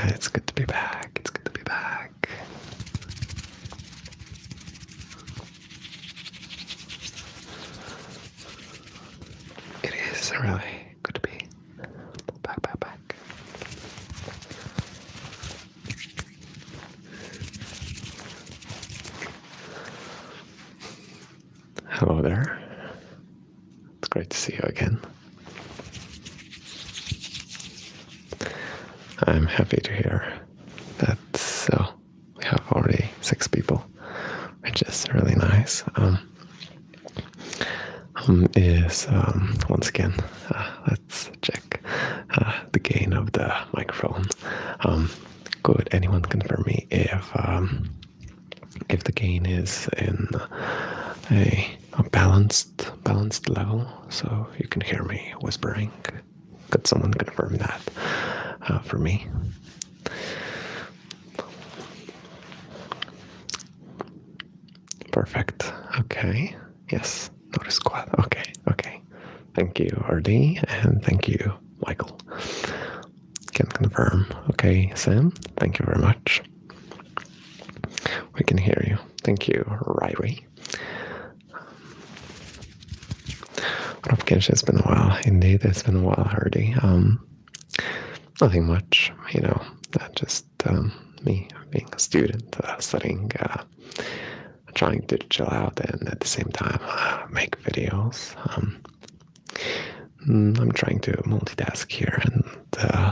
It's good to be back. It's good to be back. It is really good to be back. Hello there. It's great to see you again. I'm happy to hear that we have already 6 people, which is really nice. Once again, let's check the gain of the microphone. Could anyone confirm me if the gain is in a balanced level, so you can hear me whispering? Could someone confirm that for me? Perfect. Okay. Yes. Notice squad. Okay. Thank you, RD, and thank you, Michael. Can confirm. Okay, Sam. Thank you very much. We can hear you. Thank you, Ryrie. What up, Kenshi? It's been a while. Indeed, it's been a while, Hardy. Nothing much, just me being a student, studying, trying to chill out and at the same time make videos. I'm trying to multitask here, and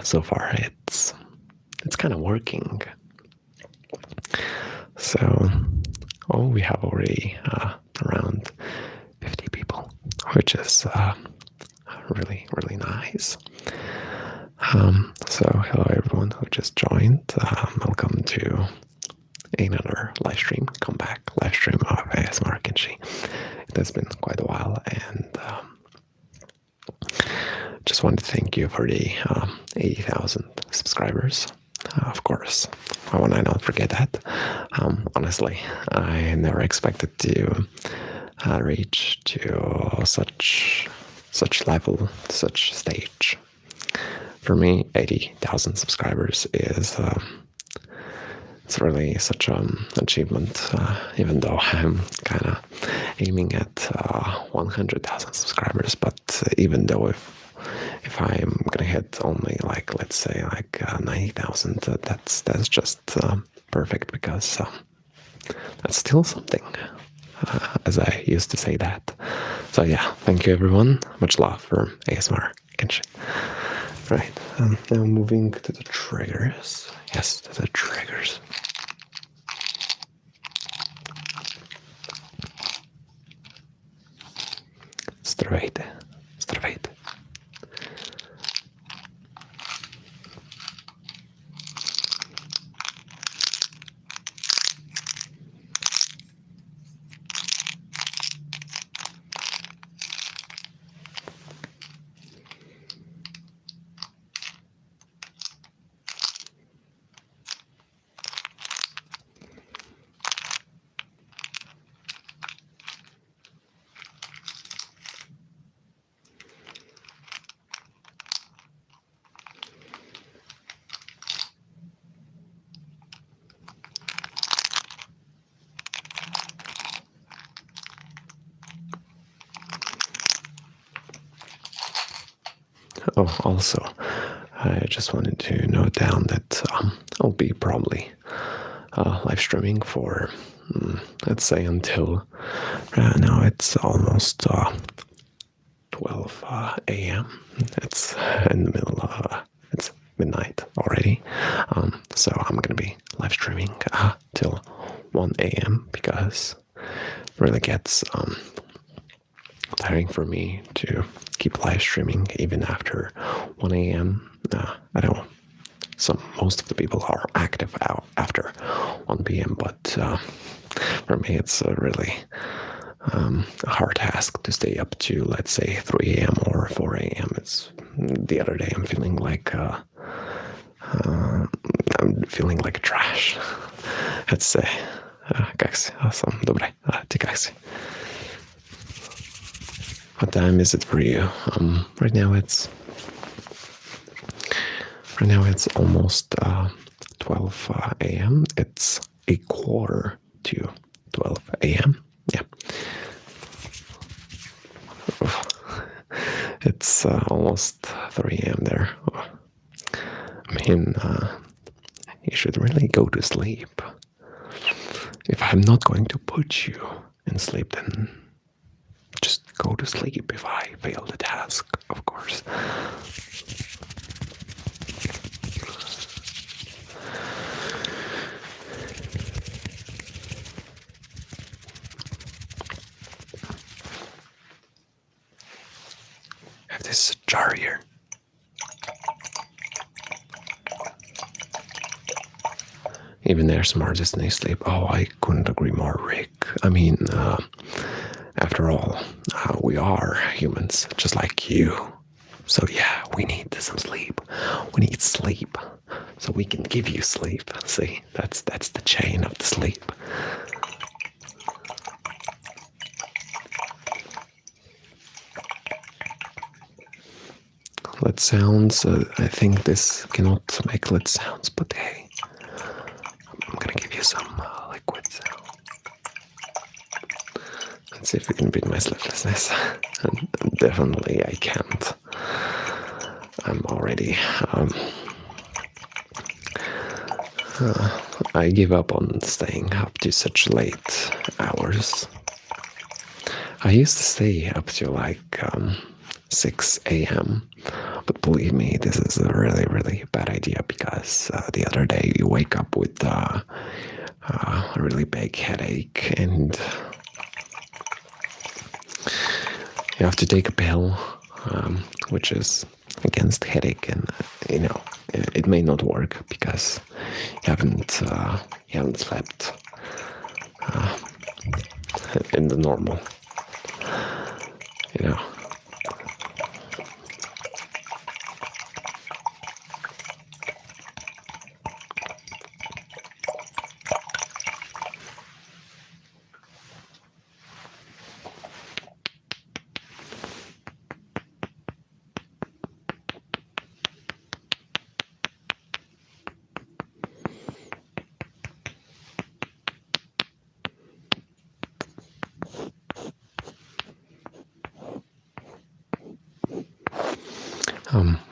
so far it's kind of working. So, we have already around 50 people, which is really, really nice. So hello everyone who just joined. Welcome to another live stream, comeback live stream of ASMR Kenshi. It has been quite a while, and just wanted to thank you for the 80,000 subscribers. Of course, why would I not forget that? Honestly, I never expected to reach to such level, such stage. For me, 80,000 subscribers is it's really such an achievement, even though I'm kind of aiming at 100,000 subscribers. But even though if I'm gonna hit only let's say 90,000, that's just perfect, because that's still something, as I used to say that. So yeah, thank you everyone. Much love for ASMR Kenshi. Right, now moving to the triggers. Yes, to the triggers. Здравейте. Oh, also, I just wanted to note down that I'll be probably live streaming for, let's say, until now it's almost 12 a.m. It's in the middle of, it's midnight already. So I'm going to be live streaming till 1 a.m. because it really gets tiring for me to keep live streaming even after 1 a.m. I know most of the people are active out after 1 p.m., but for me it's a really a hard task to stay up to, let's say, 3 a.m. or 4 a.m. It's the other day I'm feeling like trash. Let's say, как си? Добре, ти как си? What time is it for you? Right now it's Right now it's almost 12 a.m. It's a quarter to 12 a.m. Yeah. It's almost 3 a.m. there. I mean, you should really go to sleep. If I'm not going to put you in sleep, then just go to sleep if I fail the task, of course. I have this jar here. Even their smartest in sleep. Oh, I couldn't agree more, Rick. I mean, after all, we are humans, just like you. So yeah, we need some sleep. We need sleep, so we can give you sleep. See, that's the chain of the sleep. Let sounds. I think this cannot make let sounds, but hey, I'm gonna give you some liquid sound. Let's see if we can beat my sleeplessness. And definitely I can't. I'm already. I give up on staying up to such late hours. I used to stay up to like 6 a.m. But believe me, this is a really, really bad idea because the other day you wake up with a really big headache and you have to take a pill, which is against headache, and it may not work because you haven't slept in the normal, you know.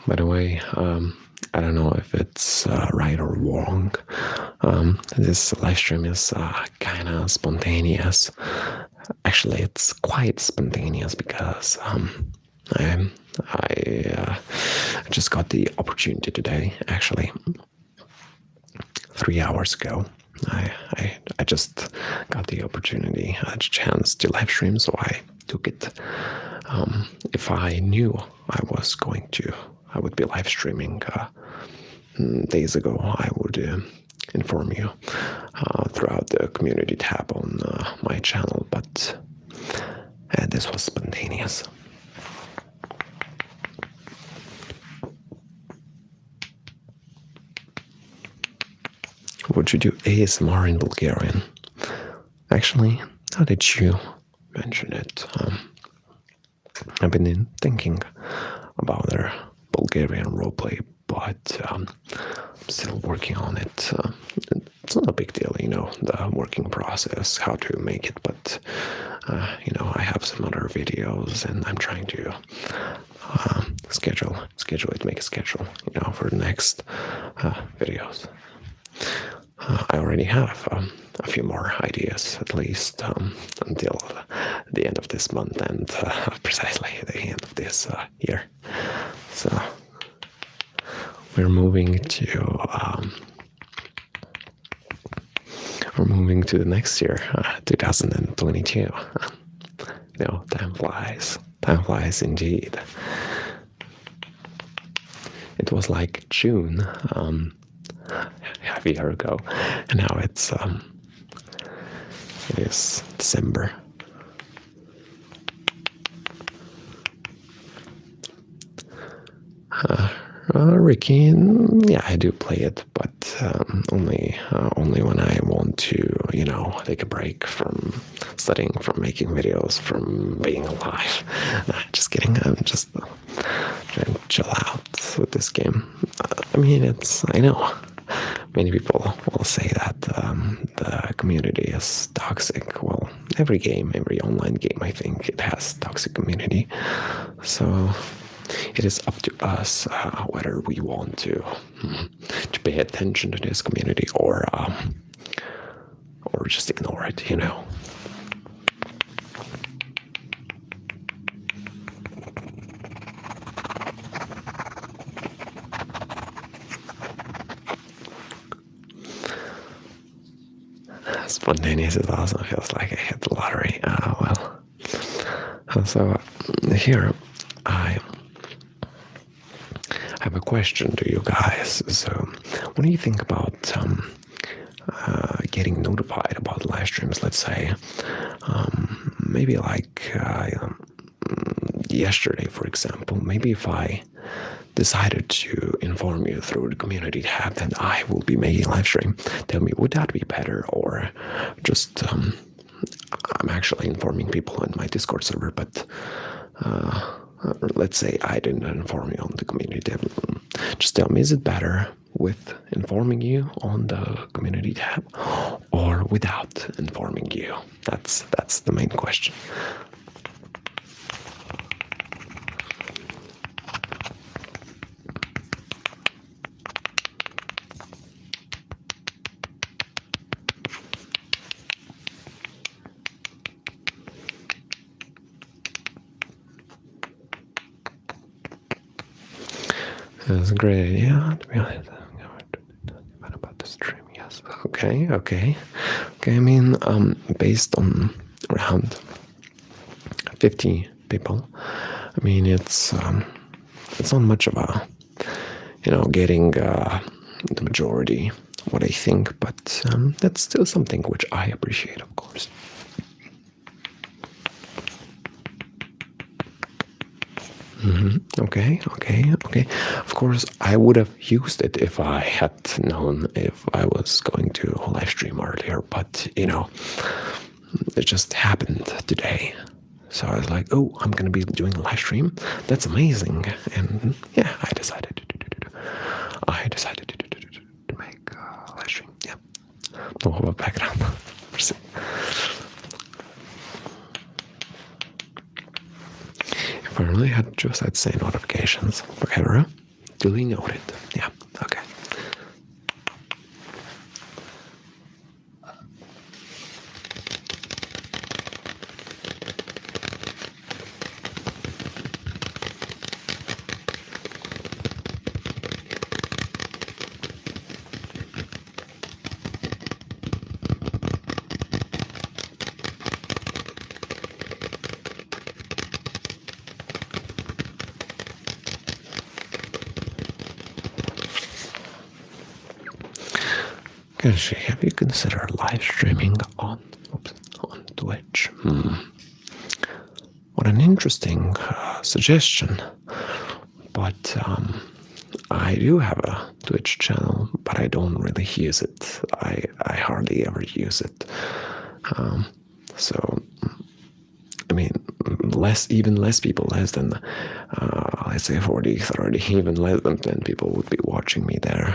By the way, I don't know if it's right or wrong. This live stream is kind of spontaneous. Actually, it's quite spontaneous because I just got the opportunity today. Actually, 3 hours ago, I just got the opportunity, a chance to live stream, so I took it. If I knew I would be live streaming days ago, I would inform you throughout the community tab on my channel, but this was spontaneous. Would you do ASMR in Bulgarian? Actually, now that you mention it, I've been thinking about their Bulgarian roleplay, but I'm still working on it. It's not a big deal, the working process, how to make it, but I have some other videos and I'm trying to schedule it, make a schedule, for the next videos. I already have a few more ideas, at least until the end of this month and precisely the end of this year. So we're moving to the next year, 2022. Time flies. Time flies indeed. It was like June. Half a year ago, and now it is December. Ricky, yeah, I do play it, but only when I want to, take a break from studying, from making videos, from being alive. Just kidding. I'm just trying to chill out with this game. I know many people will say that the community is toxic. Well, every game, every online game, I think it has toxic community. So it is up to us whether we want to pay attention to this community or just ignore it. Spontaneous is awesome. Feels like I hit the lottery. So here I have a question to you guys. So, what do you think about getting notified about live streams? Let's say, maybe like yesterday, for example. Maybe if I decided to inform you through the community tab that I will be making a live stream, tell me, would that be better, or just I'm actually informing people in my Discord server, but let's say I didn't inform you on the community tab. Just tell me, is it better with informing you on the community tab or without informing you? That's the main question. That's a great idea, to be honest. About the stream, yes. Okay. I mean, based on around 50 people, I mean, it's not much of a, getting the majority what I think, but that's still something which I appreciate, of course. Okay. Of course, I would have used it if I had known if I was going to live stream earlier, but it just happened today. So I was like, oh, I'm gonna be doing a live stream. That's amazing. And yeah, I decided to make a live stream. Yeah. No about background. If I really had to choose, I'd say notifications forever. Duly noted. Yeah, okay. Have you considered live streaming on Twitch? What an interesting suggestion. But I do have a Twitch channel, but I don't really use it. I hardly ever use it. So, I mean, even less people, less than, let's say 40, 30, even less than 10 people would be watching me there.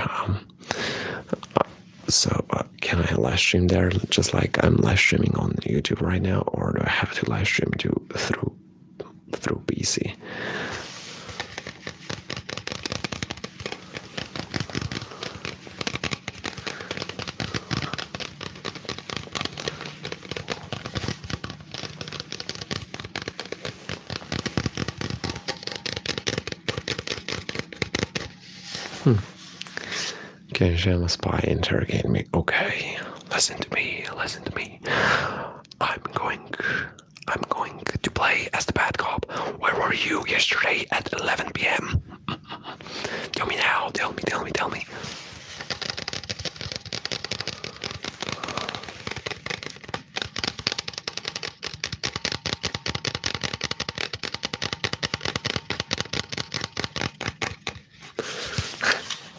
So can I live stream there just like I'm live streaming on YouTube right now, or do I have to live stream through PC? Okay, I'm a spy interrogating me. Okay, listen to me. I'm going to play as the bad cop. Where were you yesterday at 11 p.m.? Tell me now. Tell me.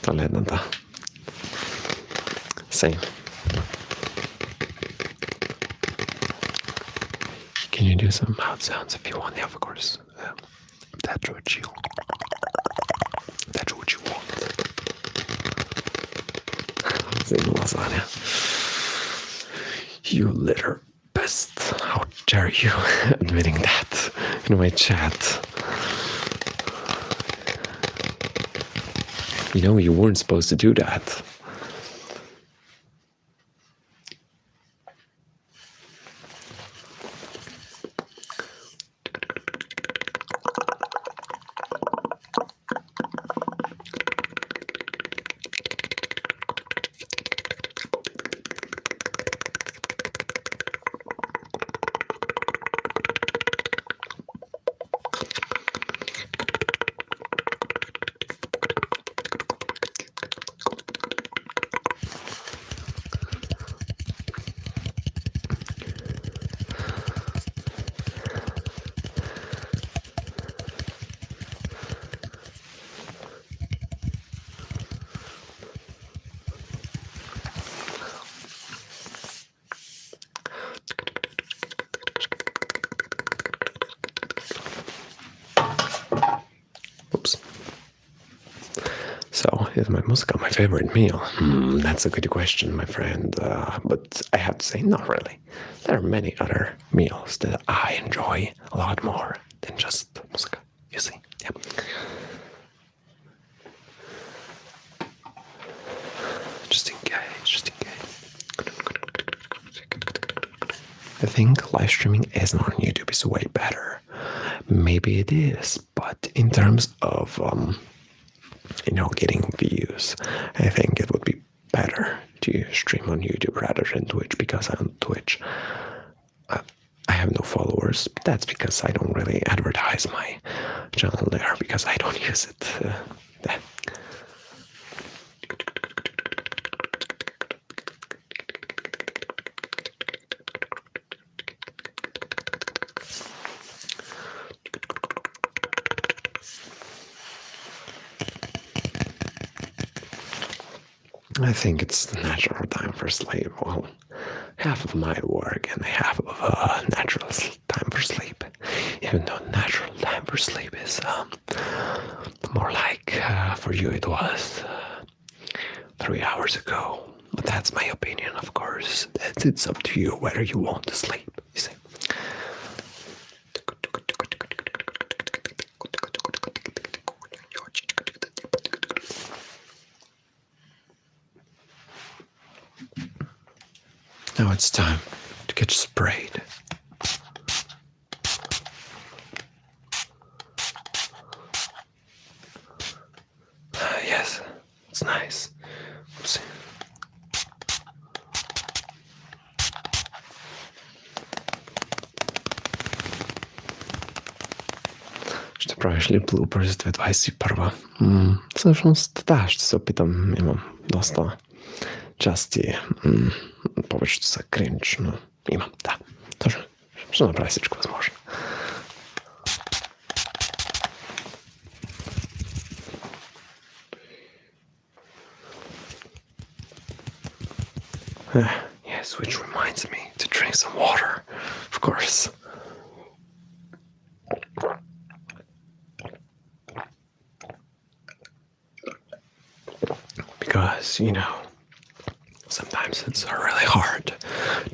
Talento. Same. Can you do some mouth sounds if you want? Yeah, of course. That's what you want. Saying lasagna. You litter pest. How dare you admitting that in my chat? You know, you weren't supposed to do that. Oops. So, is my musika my favorite meal? That's a good question, my friend. But I have to say, not really. There are many other meals that I enjoy a lot more than just musika. You see? Yeah. Just in case. I think live streaming is on YouTube is way better. Maybe it is, but in terms of getting views, I think it would be better to stream on YouTube rather than Twitch, because on Twitch I have no followers. But that's because I don't really advertise my channel there because I don't use it. I think it's the natural time for sleep. Well, half of my work and half of natural time for sleep. Even though natural time for sleep is more like for you it was 3 hours ago. But that's my opinion, of course. It's up to you whether you want to sleep, you see. Now it's time to get sprayed. Yes, it's nice. Let's see. Ще правиш ли bloopers 2021? Всъщност, да, ще се опитам. Имам доста части. Повечето са кринч, но имам, да. Точно. Ще направя всичко възможно. Yes, which reminds me to drink some water, of course. Because, sometimes it's really hard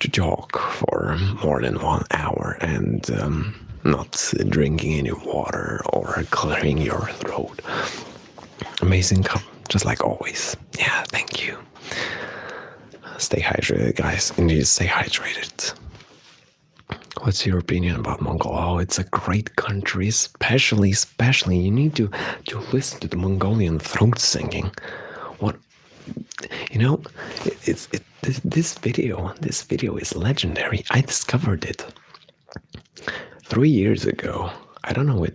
to talk for more than 1 hour and not drinking any water or clearing your throat. Amazing cup, just like always. Yeah, thank you. Stay hydrated, guys. Indeed, stay hydrated. What's your opinion about Mongolia? Oh, it's a great country, especially you need to listen to the Mongolian throat singing. What? This video is legendary. I discovered it 3 years ago. I don't know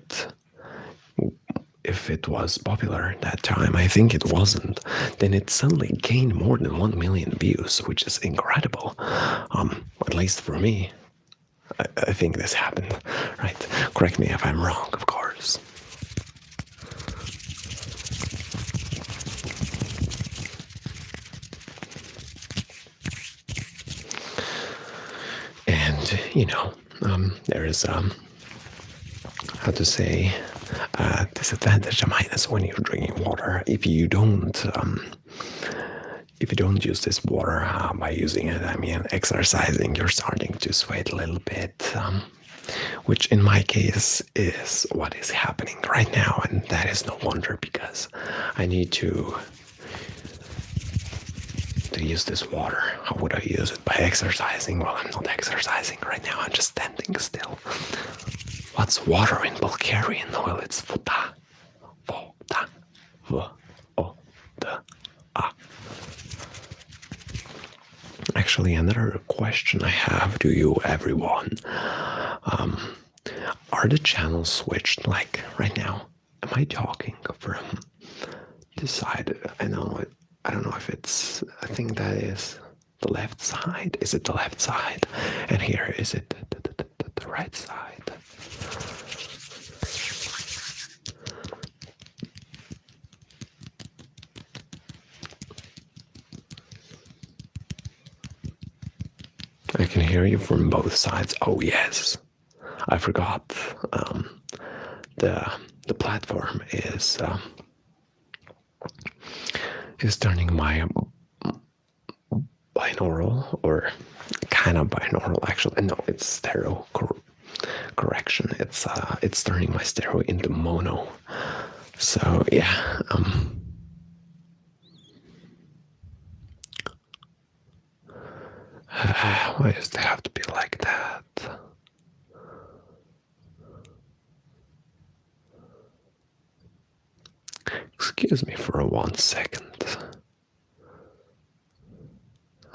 if it was popular that time. I think it wasn't. Then it suddenly gained more than 1 million views, which is incredible. At least for me. I think this happened, right? Correct me if I'm wrong, of course. you know, there is how to say disadvantage, a minus when you're drinking water. If you don't use this water by using it, I mean, exercising, you're starting to sweat a little bit, which in my case is what is happening right now, and that is no wonder because I need to use this water. How would I use it? By exercising? Well, I'm not exercising right now. I'm just standing still. What's water in Bulgarian? Well, it's voda. Voda. V-O-D-A. Actually, another question I have to you, everyone. Are the channels switched like right now? Am I talking from this side? I don't know if it's, I think that is the left side. Is it the left side? And here, is it the right side? I can hear you from both sides. Oh yes, I forgot. The platform is turning my binaural, or kind of binaural actually. No, it's stereo correction. It's turning my stereo into mono. So yeah. Why does it have to be like that? Excuse me for 1 second.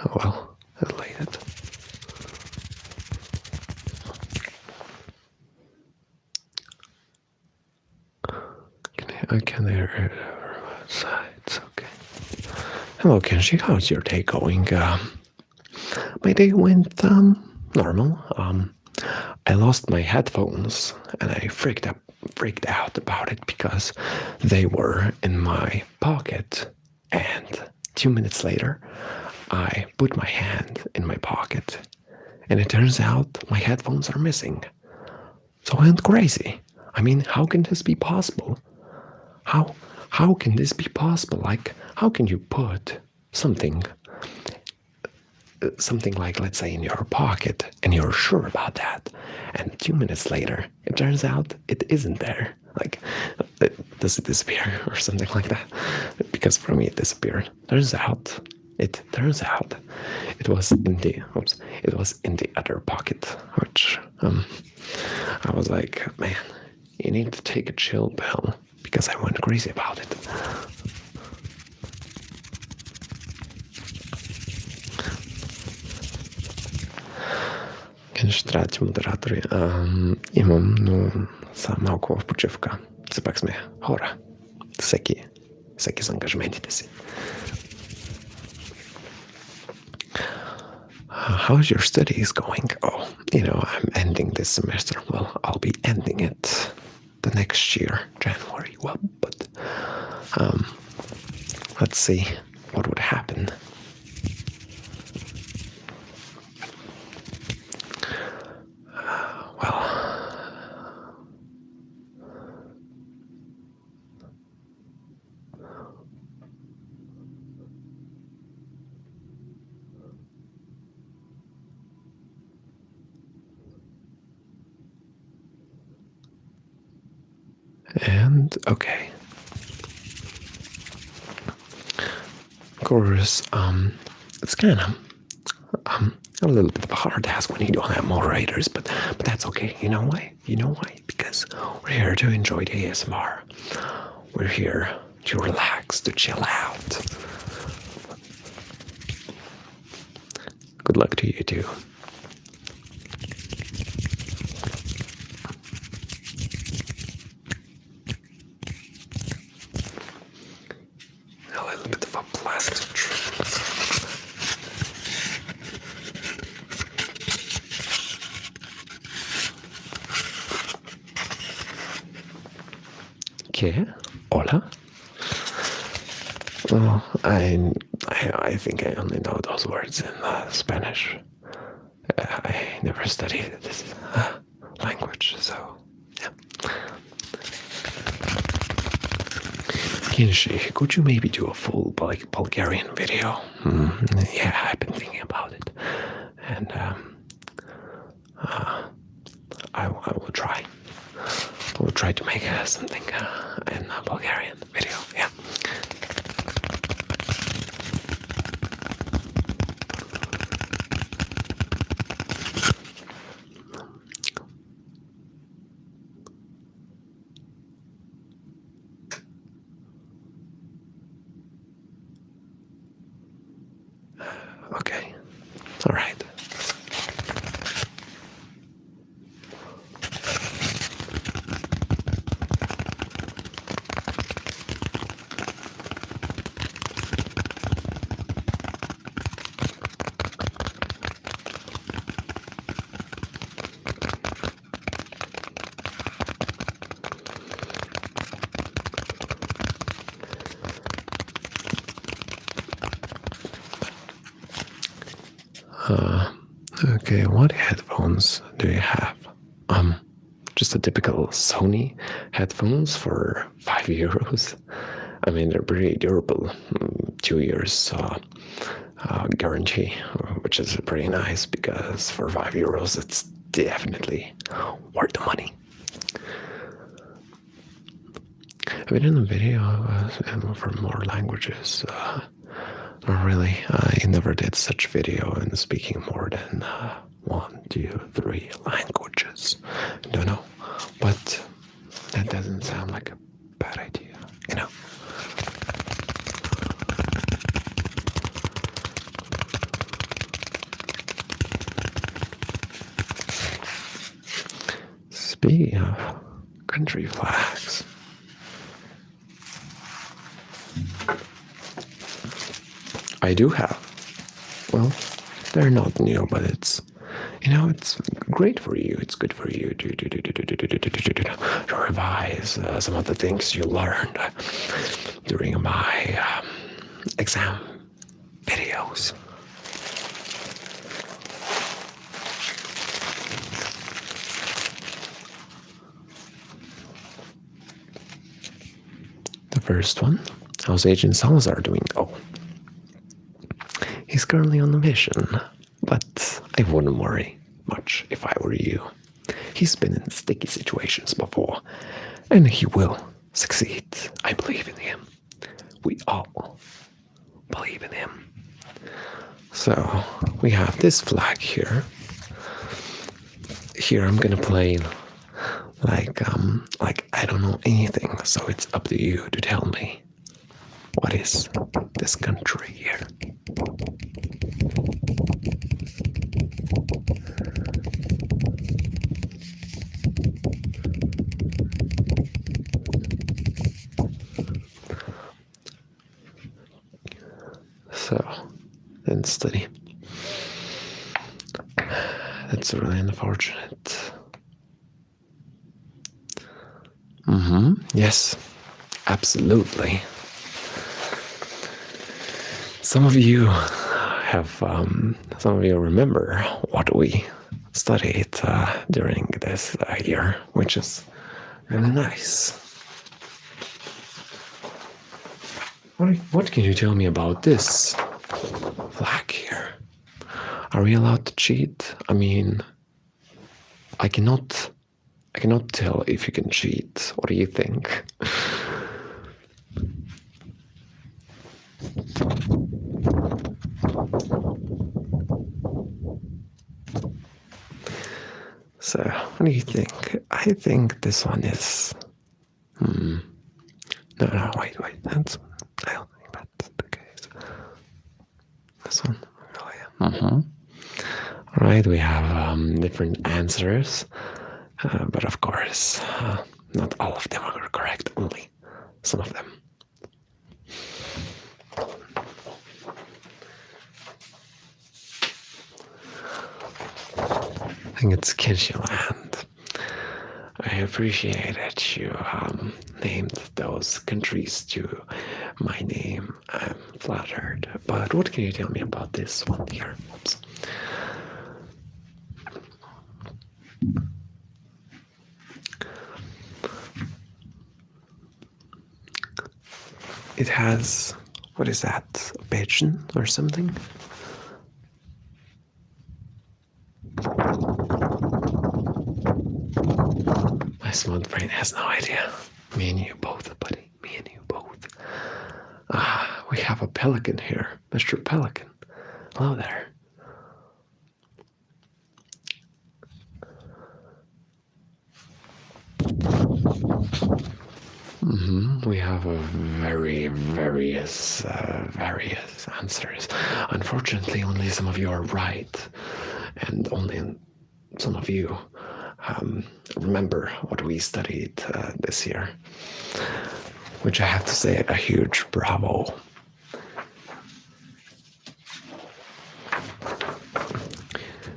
Oh well, I like it. I can hear it sides. Okay. Hello, Kenshi. How's your day going? My day went normal. I lost my headphones and I freaked out about it because they were in my pocket. And 2 minutes later, I put my hand in my pocket and it turns out my headphones are missing. So I went crazy. I mean, how can this be possible? How can this be possible? Like, how can you put something like, let's say, in your pocket and you're sure about that, and 2 minutes later it turns out it isn't there? Like, does it disappear or something like that? Because for me it disappeared. It turns out it was in the other pocket, which I was like, man, you need to take a chill pill, because I went crazy about it. Keď štráť moderátori, imam sa малко в почивка. Все пак сме хора. Всеки с ангажментите си. How's your studies going? Oh, I'm ending this semester. Well, I'll be ending it the next year, January. Well, but let's see what would happen. And okay. Of course, it's kind of a little bit of a hard task when you don't have moderators, but that's okay. You know why? Because we're here to enjoy the ASMR. We're here to relax, to chill out. Good luck to you too. A little bit of a plastic trip. Okay. Hola. Well, I think I only know those words in Spanish. I never studied this language, so yeah. Kinshi, could you maybe do a full Bulgarian video? Yeah, I've been thinking about it, and I will try. I will try to make something in a Bulgarian video. Yeah. Okay. All right. Okay, what headphones do you have? Just a typical Sony headphones for €5. I mean, they're pretty durable. 2 years guarantee, which is pretty nice because for €5, it's definitely worth the money. I've been in a video for more languages. Not really. I never did such video in speaking more than 1, 2, 3 languages. Don't know, but that doesn't sound like a bad idea, you know. Speaking of country flags, I do have. Well, they're not new, but it's, you know, it's great for you. It's good for you to revise some of the things you learned during my exam videos. The first one, how's Agent Salazar doing? Oh, he's currently on a mission, but I wouldn't worry much if I were you. He's been in sticky situations before, and he will succeed. I believe in him. We all believe in him. So we have this flag here. Here I'm gonna play like I don't know anything, so it's up to you to tell me what is this country here. So then study. That's really unfortunate. Yes, absolutely. Some of you remember what we studied during this year, which is really nice. What can you tell me about this flag here? Are we allowed to cheat? I mean, I cannot tell if you can cheat. What do you think? So, what do you think? I think this one is. No, wait. I don't think that's the case. This one, really. Right, we have different answers, but of course, not all of them are correct. Only some of them. I think it's Kinshiland. I appreciate that you named those countries to my name. I'm flattered. But what can you tell me about this one here? Oops. it has, what is that? A pigeon or something? My smart brain has no idea. Me and you both, buddy. Me and you both. Ah, we have a pelican here. Mr. Pelican. Hello there. We have a various answers. Unfortunately, only some of you are right, and only some of you remember what we studied this year, which I have to say a huge bravo.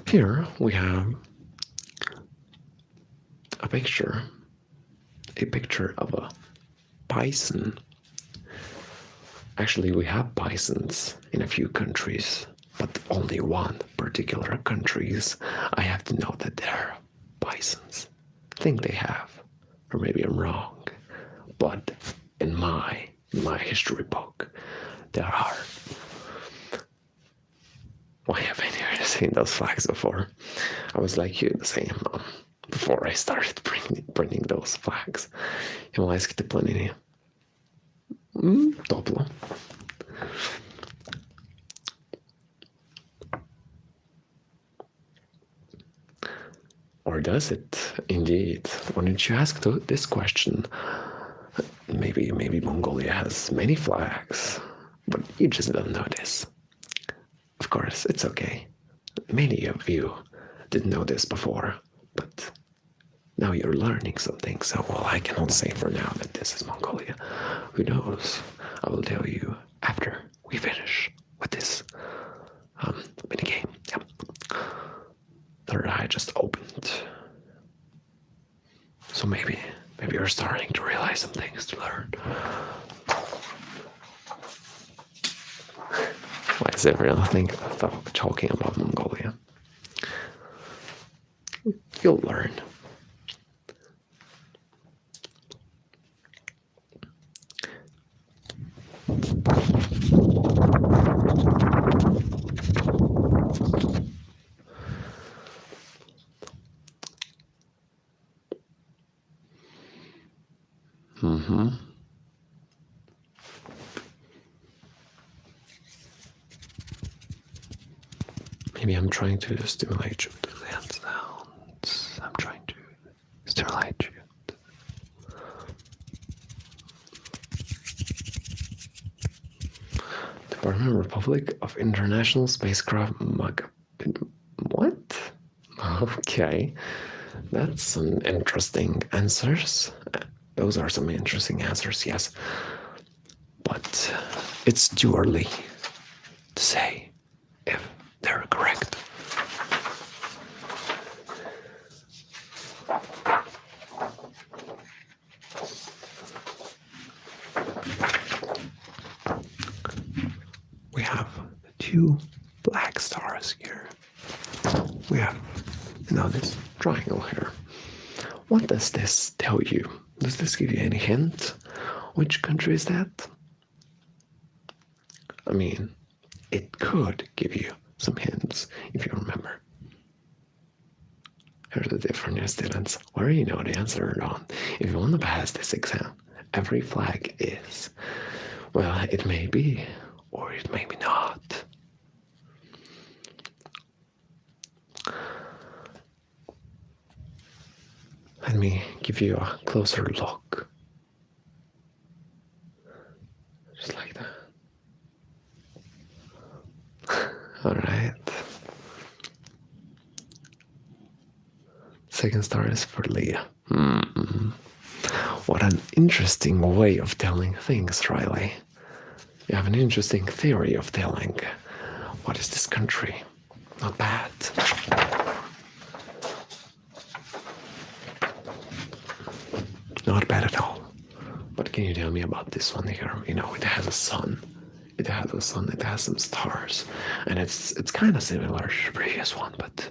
Here we have a picture of a bison. Actually, we have bisons in a few countries, but only one particular countries I have to know that they're bisons. I think they have, or maybe I'm wrong, but in my history book there are. Why haven't you seen those flags before? I was like you, the same before I started printing those flags. Jag älskade planeringen. Toppla. Or does it indeed? Why don't you ask this question? Maybe Mongolia has many flags, but you just don't know this. Of course, it's okay. Many of you didn't know this before, but now you're learning something, so well, I cannot say for now that this is Mongolia. Who knows? I will tell you after we finish with this minigame. Yep. That I just opened. So maybe you're starting to realize some things to learn. Why is everyone talking about Mongolia? You'll learn. Maybe I'm trying to stimulate you with the hand sounds. I'm trying to stimulate you. Department Republic of International Spacecraft What? Okay. That's some interesting answers. Those are some interesting answers, yes. But it's too early to say if they're correct. We have two black stars here. We have this triangle here. What does this tell you? Does this give you any hint? Which country is that? I mean, it could give you some hints if you remember. Here's the different students. Where you know the answer or not. If you want to pass this exam, every flag is, well, it may be, or it may be not. Let me give you a closer look. Just like that. All right. Second star is for Leah. What an interesting way of telling things, Riley. You have an interesting theory of telling. What is this country? Not bad. Not bad at all. What can you tell me about this one here? You know, it has a sun. It has a sun, it has some stars. And it's kind of similar to the previous one, but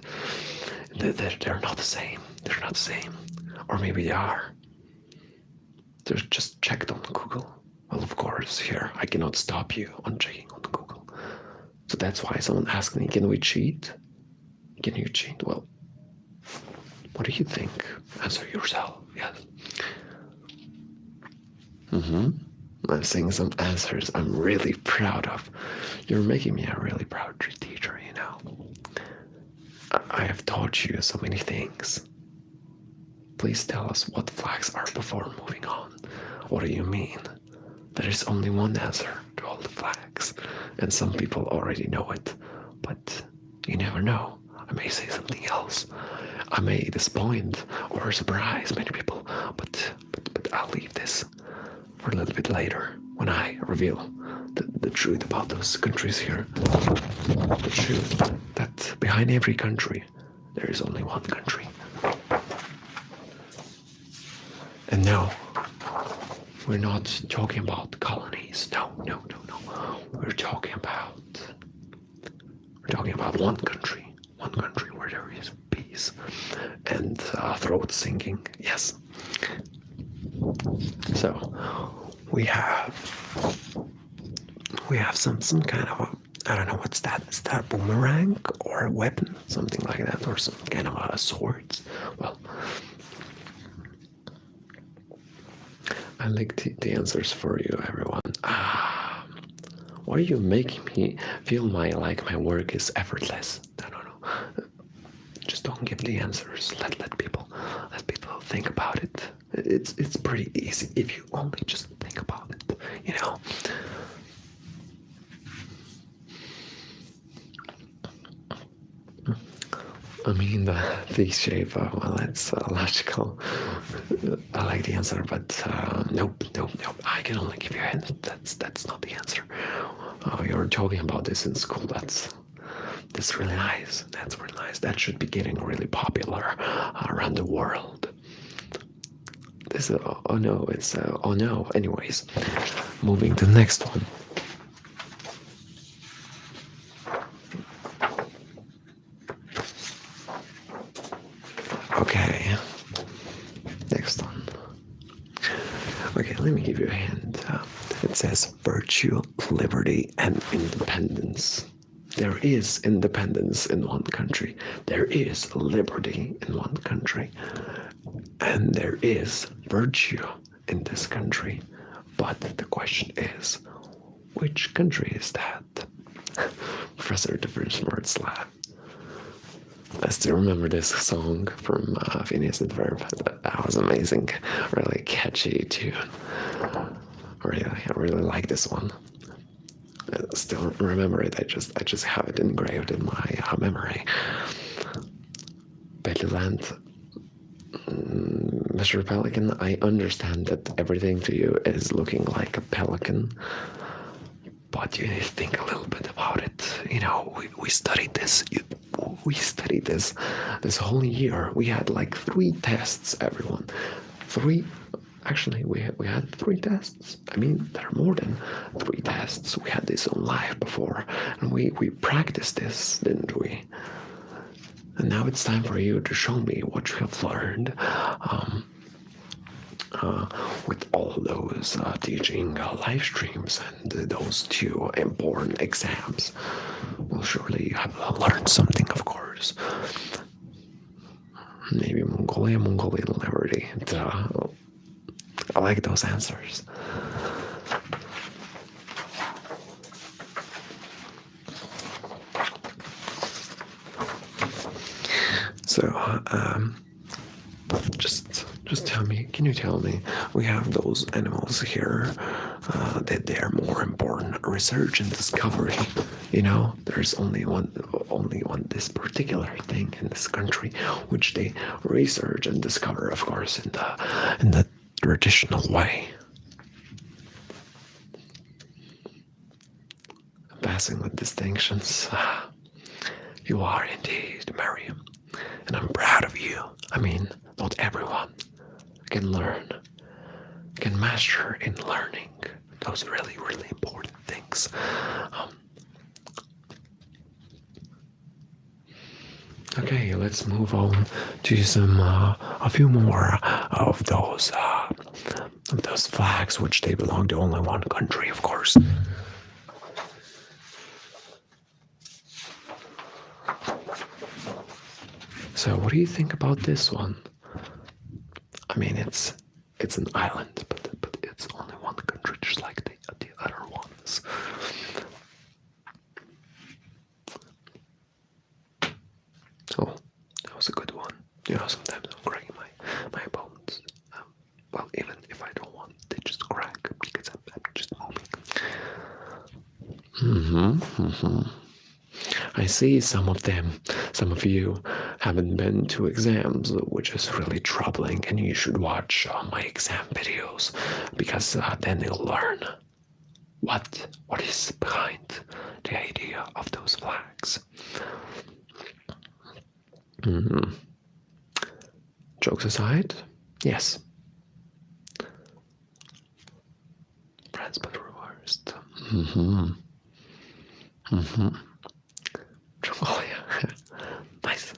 they're not the same. They're not the same. Or maybe they are. Just check it on Google. Well, of course, here, I cannot stop you on checking on Google. So that's why someone asked me, can we cheat? Can you cheat? Well, what do you think? Answer yourself, yes. I'm seeing some answers I'm really proud of. You're making me a really proud teacher, you know. I have taught you so many things. Please tell us what flags are before moving on. What do you mean? There is only one answer to all the flags, and some people already know it, but you never know. I may say something else. I may disappoint or surprise many people, but I'll leave this for a little bit later when I reveal the truth about those countries here. The truth that behind every country there is only one country. And no, we're not talking about colonies. No. We're talking about one country where there is peace and throat singing. Yes. So we have some kind of I don't know what's that. Is that a boomerang or a weapon, something like that, or some kind of a sword? Well, I like the answers for you, everyone. Why are you making me feel my work is effortless? No. Just don't give the answers. Let people think about it. It's pretty easy if you only just think about it. You know. I mean, the shape, well, it's logical. I like the answer, but nope. I can only give you a hint. That's not the answer. You're talking about this in school. That's really nice. That's really nice. That should be getting really popular around the world. This, oh no, it's, oh no. Anyways, moving to the next one. Okay, next one. Okay, let me give you a hint. It says virtue, liberty, and independence. There is independence in one country. There is liberty in one country. And there is virtue in this country. But the question is, which country is that? Professor Difference Words Lab. I still remember this song from Phineas and Ferb. That was amazing. Really catchy tune. I really like this one. I still remember it. I just have it engraved in my memory. Bellyland, Mr. Pelican, I understand that everything to you is looking like a pelican, but you need to think a little bit about it. You know, we studied this. We studied this whole year. We had like 3 tests, everyone. 3. Actually, we had 3 tests. I mean, there are more than 3 tests. We had this on live before, and we practiced this, didn't we? And now it's time for you to show me what you have learned with all those teaching live streams and those 2 important exams. Well, surely you have learned something, of course. Maybe Mongolian liberty. I like those answers. So, just tell me, can you tell me, we have those animals here, that they are more important, research and discovery, you know, there's only one this particular thing in this country, which they research and discover, of course, in the traditional way. Passing with distinctions. You are indeed, Miriam, and I'm proud of you. I mean, not everyone can learn, can master in learning those really, really important things. Okay, let's move on to some a few more of those of those flags, which they belong to only one country, of course. So, what do you think about this one? I mean, it's an island, but it's only one country, just like the other ones. Oh, that was a good one. You know, sometimes I'm cracking my bones. Well, even if I don't want, they just crack because I'm just moving. I see some of you haven't been to exams, which is really troubling, and you should watch my exam videos because then you'll learn what is behind the idea of those flags. Jokes aside, yes. France but reversed. Mongolia. Nice.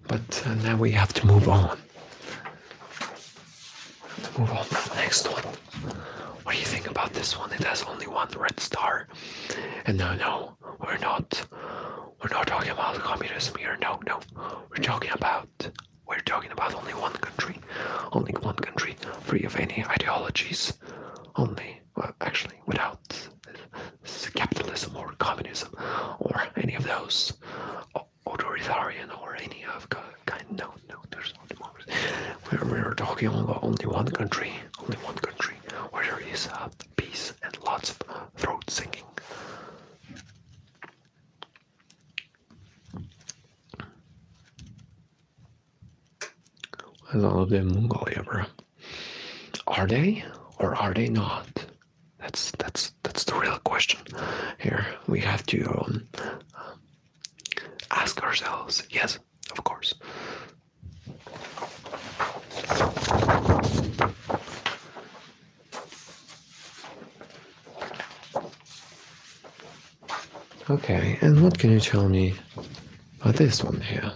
But now we have to move on. Move on to the next one. What do you think about this one? It has only one red star. And no, we're not talking about communism here. No. We're talking about only one country. Only one country, free of any ideologies. Actually, without capitalism or communism or any of those authoritarian or any of kind. No, there's no democracy. We're talking about only one country where there is peace and lots of throat singing. As all of them Mongolia, bro. Are they or are they not? That's the real question. Here we have to ask ourselves. Yes, of course. Okay, and what can you tell me about this one here?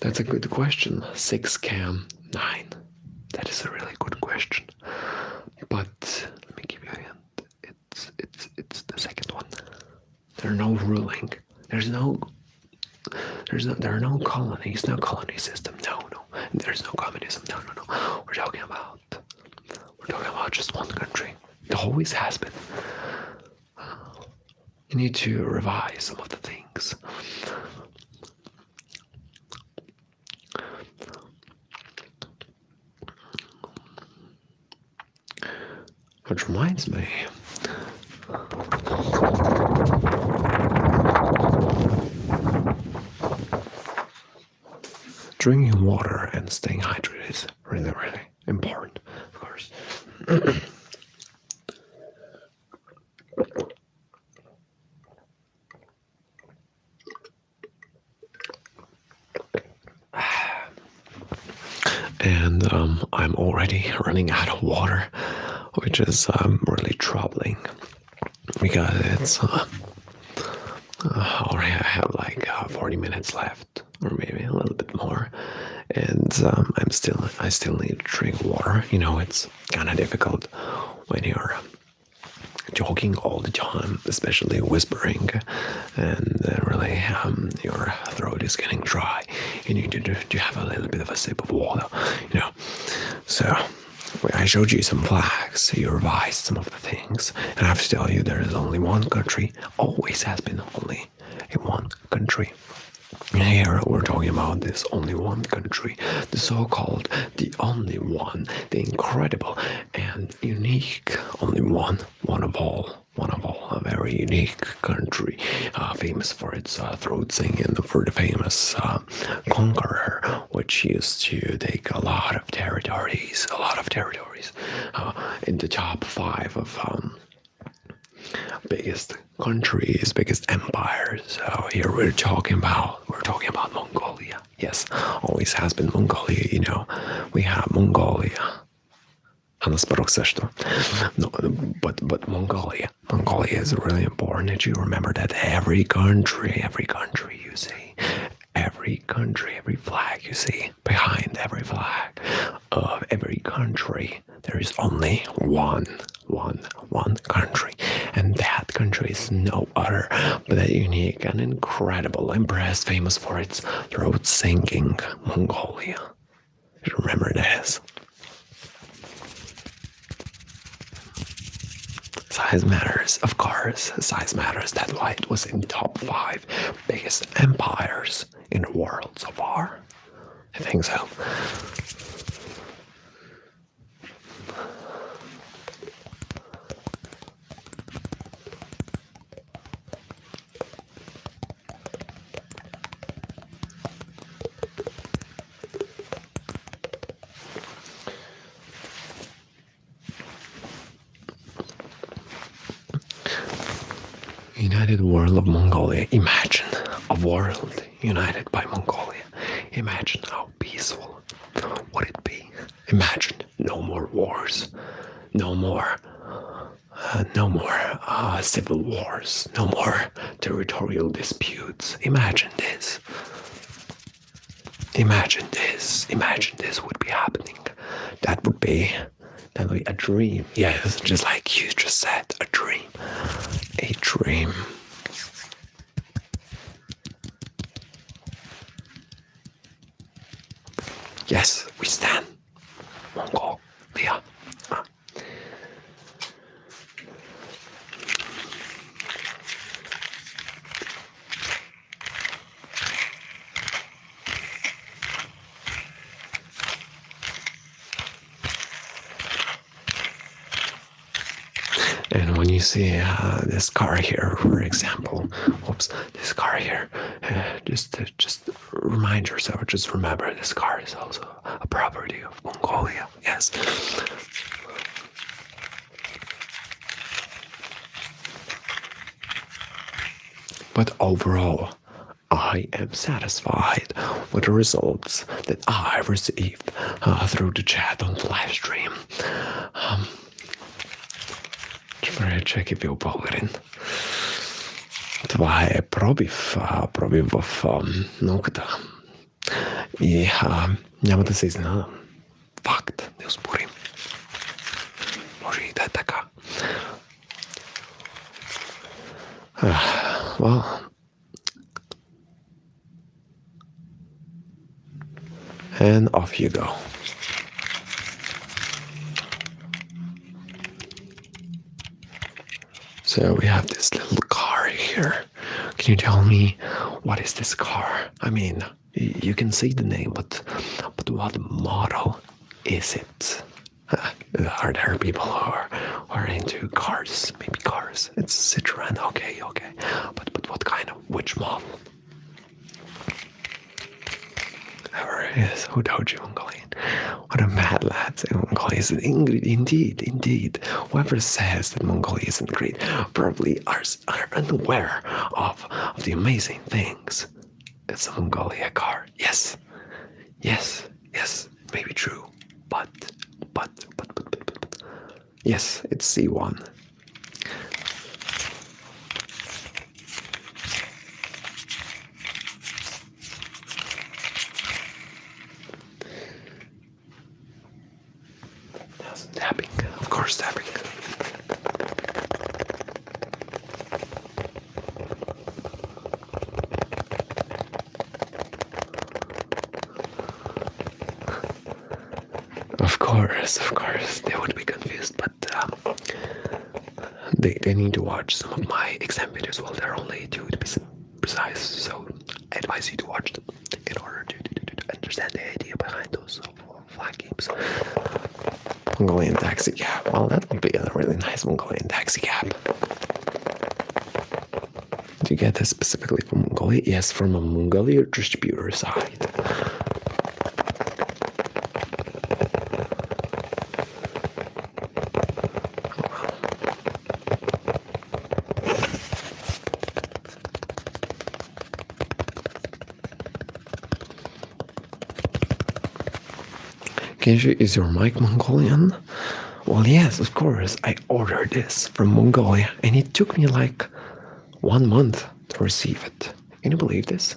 That's a good question. 6 cam 9. That is a really good question. But let me give you a hint. It's the second one. There's no ruling. There are no colonies, no colony system. No. There's no communism. No. We're talking about just one country. It always has been. You need to revise some of the things. Which reminds me, drinking water and staying hydrated is really, really important, of course. And I'm already running out of water, which is really troubling because it's already I have like 40 minutes left, or maybe a little bit more, and I still need to drink water. You know, it's kind of difficult when you're talking all the time, especially whispering, and really your throat is getting dry. You need to have a little bit of a sip of water, you know. So I showed you some flags, you revised some of the things, and I have to tell you there is only one country, always has been only one country. Here we're talking about this only one country, the so-called the only one, the incredible and unique only one of all, a very unique country, famous for its throat singing and for the famous conqueror, which used to take a lot of territories, in the top 5 of biggest countries, biggest empires. So here we're talking about Mongolia. Yes, always has been Mongolia. You know, we have Mongolia. No, but Mongolia is really important that you remember that every country you see, every country, every flag you see, behind every flag of every country, there is only one country. And that country is no other but a unique and incredible empress famous for its throat singing Mongolia. You remember this? Size matters, of course. Size matters. That's why it was in top 5 biggest empires in the world so far. I think so. United World of Mongolia. Imagine a world united by Mongolia. Imagine how peaceful would it be. Imagine no more wars, no more civil wars, no more territorial disputes. Imagine this. Imagine this. Imagine this would be happening. That would be a dream. Yes, just like you just said, a dream. A dream. Yes, we stand. Mongolia. And when you see this car here, for example, this car here, just remind yourself, just remember this car is also a property of Mongolia. Yes. But overall, I am satisfied with the results that I received through the chat on the live stream. Чекай півполерин. Това е пробив в науката. И няма да се изненадам. Факт, не успорим. Може и да е така. Well, and off you go. So we have this little car here. Can you tell me what is this car? I mean, you can see the name, but what model is it? Are there people who are into cars? Maybe cars. It's Citroen. Okay. But what kind of, which model? Whoever it is, who told you Mongolian? What a mad lad in Mongolia is indeed. Whoever says that Mongolia isn't great probably are unaware of the amazing things. It's a Mongolia car. Yes, it may be true, but yes, it's C1. Tapping, of course, tapping. Of course, they would be confused, but they need to watch some of my exam videos. Well, there are only 2 to be precise, so I advise you to watch them in order to understand the idea behind those flag games. Mongolian taxi cab. Well, that would be a really nice Mongolian taxi cab. Do you get this specifically from Mongolia? Yes, from a Mongolia distributor side. Kenji, is your mic Mongolian? Well, yes, of course. I ordered this from Mongolia, and it took me like 1 month to receive it. Can you believe this?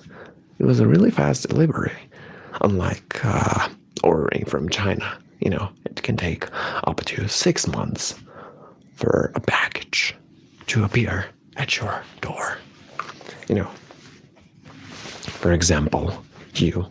It was a really fast delivery, unlike ordering from China. It can take up to 6 months for a package to appear at your door. You know, for example, you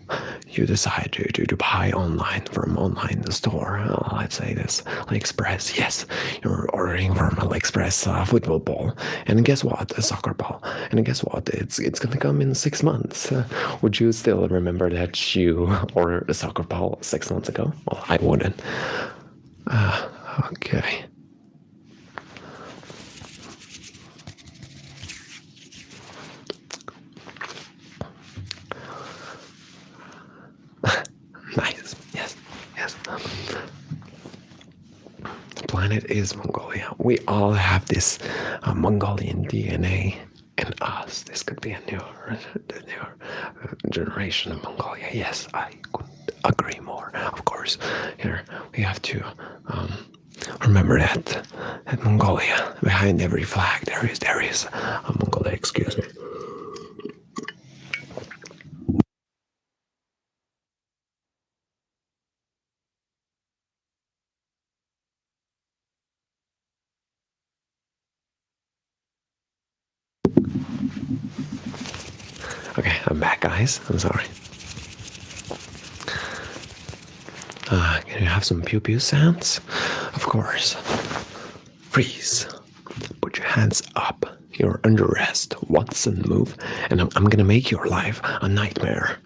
decide to buy online from online store. Let's say this AliExpress. Yes, you're ordering from AliExpress football ball, and guess what? A soccer ball. And guess what? It's gonna come in 6 months. Would you still remember that you ordered a soccer ball 6 months ago? Well, I wouldn't. Okay. Nice. Yes. Yes. The planet is Mongolia. We all have this Mongolian DNA in us. This could be a new generation of Mongolia. Yes, I couldn't agree more. Of course, here we have to remember that Mongolia, behind every flag, there is a Mongolia. Excuse me. Okay, I'm back, guys. I'm sorry. Can you have some pew pew sounds? Of course. Freeze. Put your hands up. You're under arrest. Watson, move, and I'm gonna make your life a nightmare.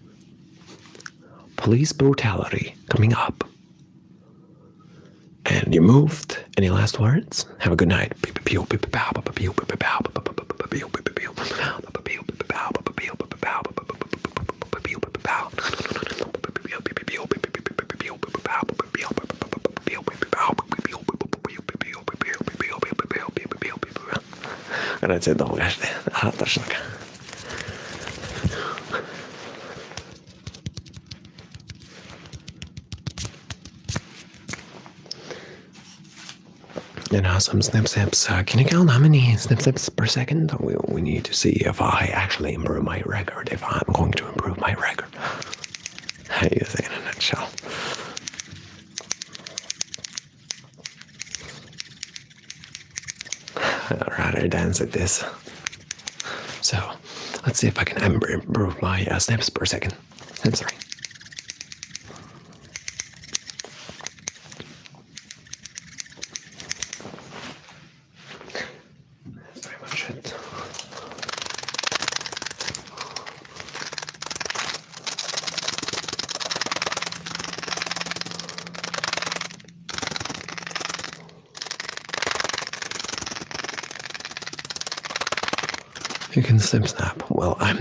Police brutality coming up. And you moved. Any last words? Have a good night. Grazie dopo, And some snip snaps. Can you count how many snip snaps per second? We need to see if I actually improve my record, if I'm going to improve my record. How do you say in a nutshell? I'd rather dance at this. So, let's see if I can improve my snaps per second. I'm sorry. That's very much it. You can snap. Well, I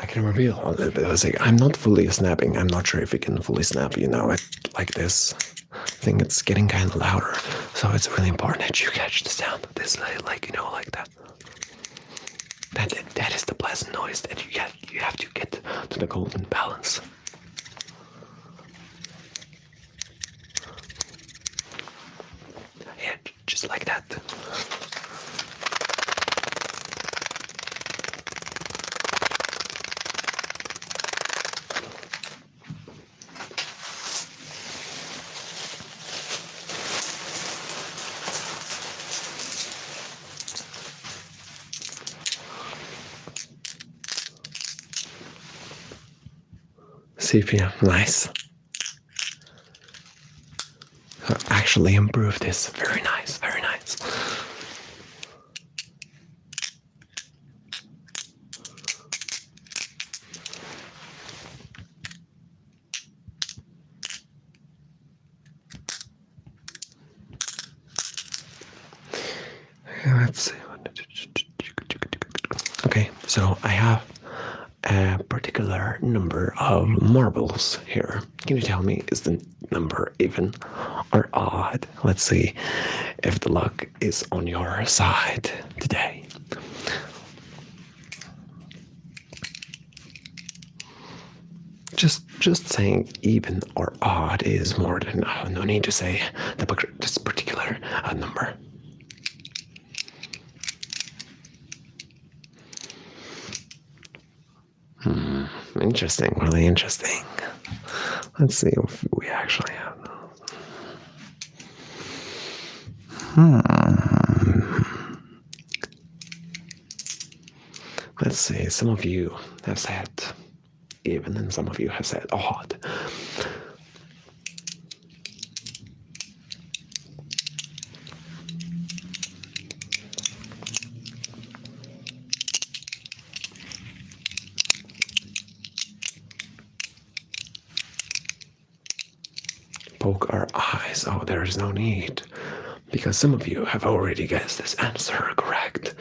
can reveal a little bit. I'm not fully snapping. I'm not sure if you can fully snap, like this. I think it's getting kind of louder. So it's really important that you catch the sound of this, like that. That is the pleasant noise that you have to get to the golden balance. Yeah, just like that. Sepia, nice. Actually improved this. Very nice, very nice. Let's see. Okay, so I have a particular number of marbles here. Can you tell me, is the number even or odd? Let's see if the luck is on your side today. Just saying even or odd is more than enough. No need to say this particular number. Interesting, really interesting. Let's see if we actually have. Let's see, some of you have said even, and some of you have said odd. Poke our eyes. Oh, there is no need. Because some of you have already guessed this answer correct.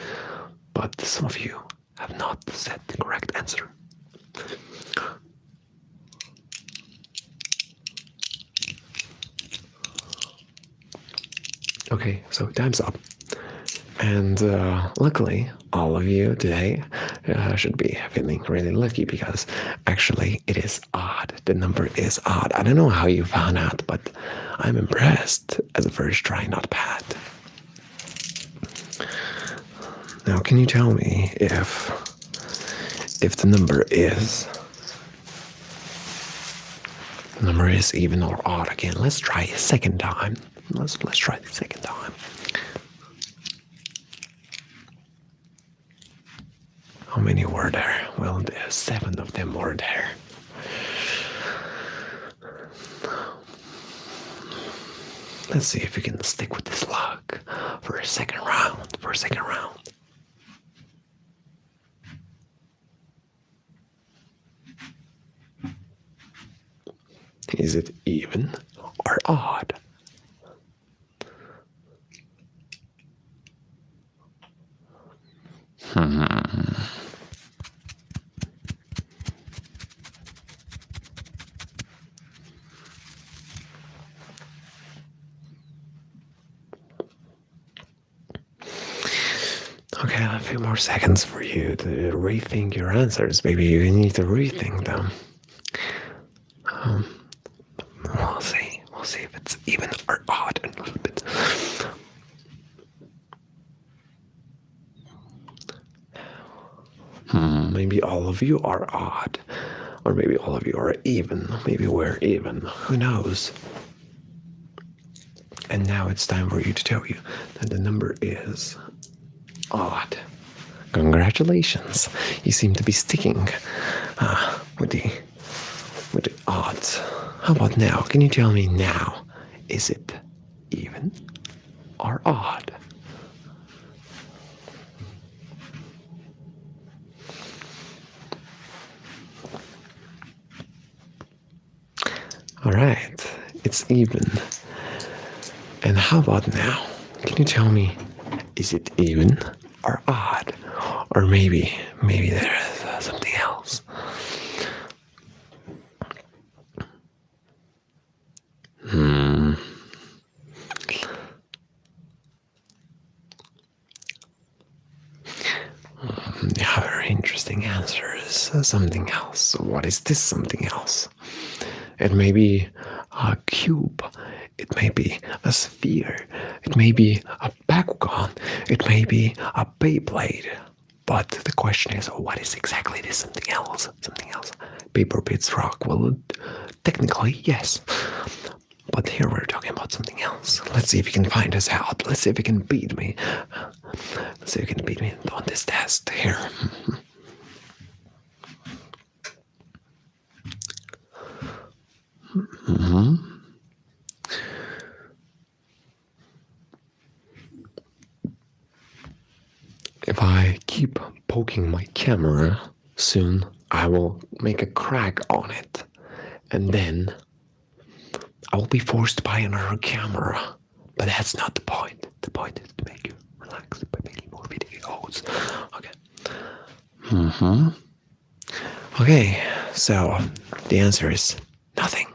But some of you have not said the correct answer. Okay, so time's up. And luckily, all of you today should be feeling really lucky because actually it is odd. The number is odd. I don't know how you found out, but I'm impressed as a first try, not bad. Now, can you tell me if the number is even or odd again? Let's try a second time. Let's try the second time. How many were there? Well, there's 7 of them were there. Let's see if we can stick with this luck for a second round. Is it even or odd? Okay, a few more seconds for you to rethink your answers. Maybe you need to rethink them. We'll see. We'll see if it's even or odd a little bit. Maybe all of you are odd. Or maybe all of you are even. Maybe we're even. Who knows? And now it's time for you to tell you that the number is odd. Congratulations. You seem to be sticking with the odds. How about now? Can you tell me now? Is it even or odd? All right, it's even. And how about now? Can you tell me, is it even or odd? Or maybe there is something else. Yeah, very interesting answers. Something else. What is this something else? It may be a cube. It may be a sphere. It may be a Bakugan. It may be a Beyblade. But the question is, what is exactly this something else? Something else. Paper Pits Rock. Well, technically, yes. But here we're talking about something else. Let's see if you can find us out. Let's see if you can beat me. Let's see if you can beat me on this test here. If I keep poking my camera, soon I will make a crack on it. And then I will be forced to buy another camera. But that's not the point. The point is to make you relax by making more videos. Okay. Okay, so the answer is nothing.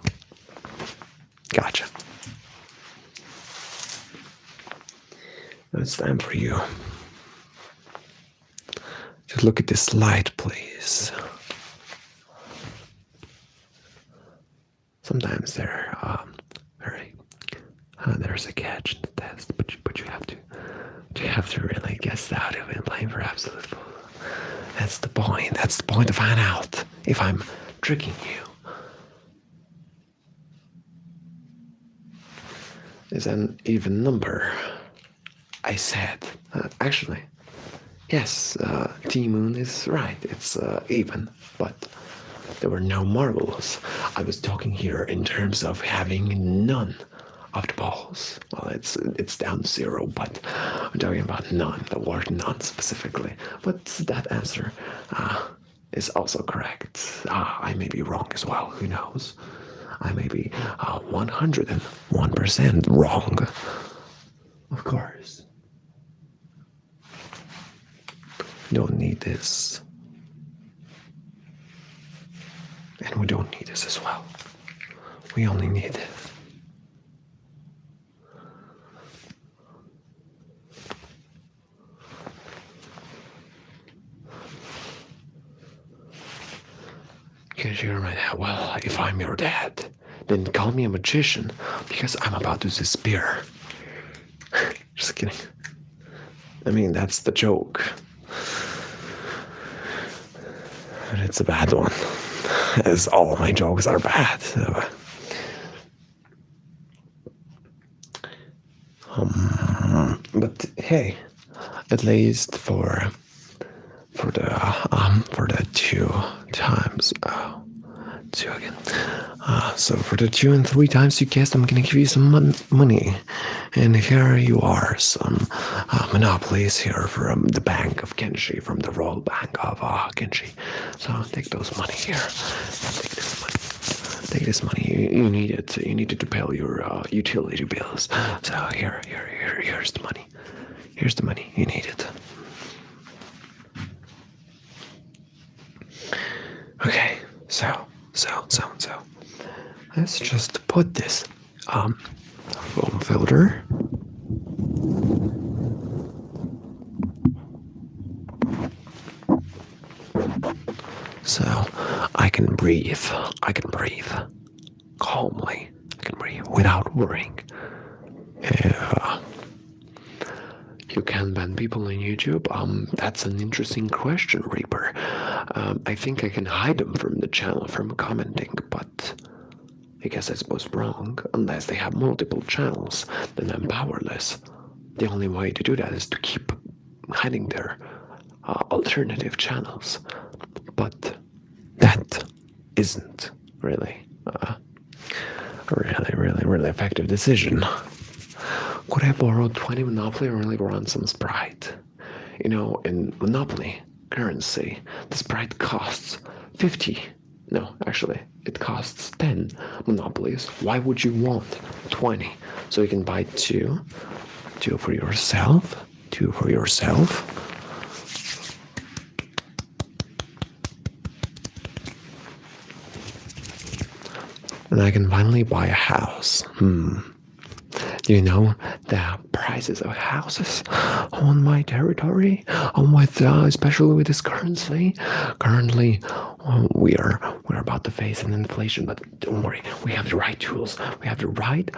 Gotcha. Now it's time for you. Just look at this light, please. Sometimes there's a catch in the test, but you have to really guess that you've been playing for absolute fool. That's the point. That's the point to find out if I'm tricking you, is an even number. I said, actually, yes, T-Moon is right. It's even, but there were no marbles. I was talking here in terms of having none of the balls. Well, it's down to 0, but I'm talking about none, the word none specifically. But that answer is also correct. I may be wrong as well, who knows? I may be 101% wrong. Of course. Don't need this. And we don't need this as well. We only need this. Can't you hear my dad? Well, if I'm your dad, then call me a magician because I'm about to disappear. Just kidding. I mean, that's the joke. But it's a bad one, as all my jokes are bad. So. But hey, at least for the 2 times. Two again. So for the 2 and 3 times you guessed, I'm gonna give you some money. And here you are, some monopolies here from the Bank of Kenshi, from the Royal Bank of Kenshi. So take those money here. Take this money. Take this money. You need it. You need it to pay your utility bills. So here's the money. Here's the money. You need it. Okay, so. Let's just put this foam filter. So I can breathe. I can breathe calmly. I can breathe without worrying. You can ban people on YouTube? That's an interesting question, Reaper. I think I can hide them from the channel from commenting, but I guess that's most wrong. Unless they have multiple channels, then I'm powerless. The only way to do that is to keep hiding their alternative channels. But that isn't really really effective decision. Could I borrow 20 Monopoly or really run some Sprite? You know, in Monopoly currency, the Sprite costs 50. No, actually, it costs 10 Monopolies. Why would you want 20? So you can buy 2. 2 for yourself. 2 for yourself. And I can finally buy a house. Do you know the prices of houses on my territory? Especially with this currency. Currently, we're about to face an inflation, but don't worry, we have the right tools. We have the right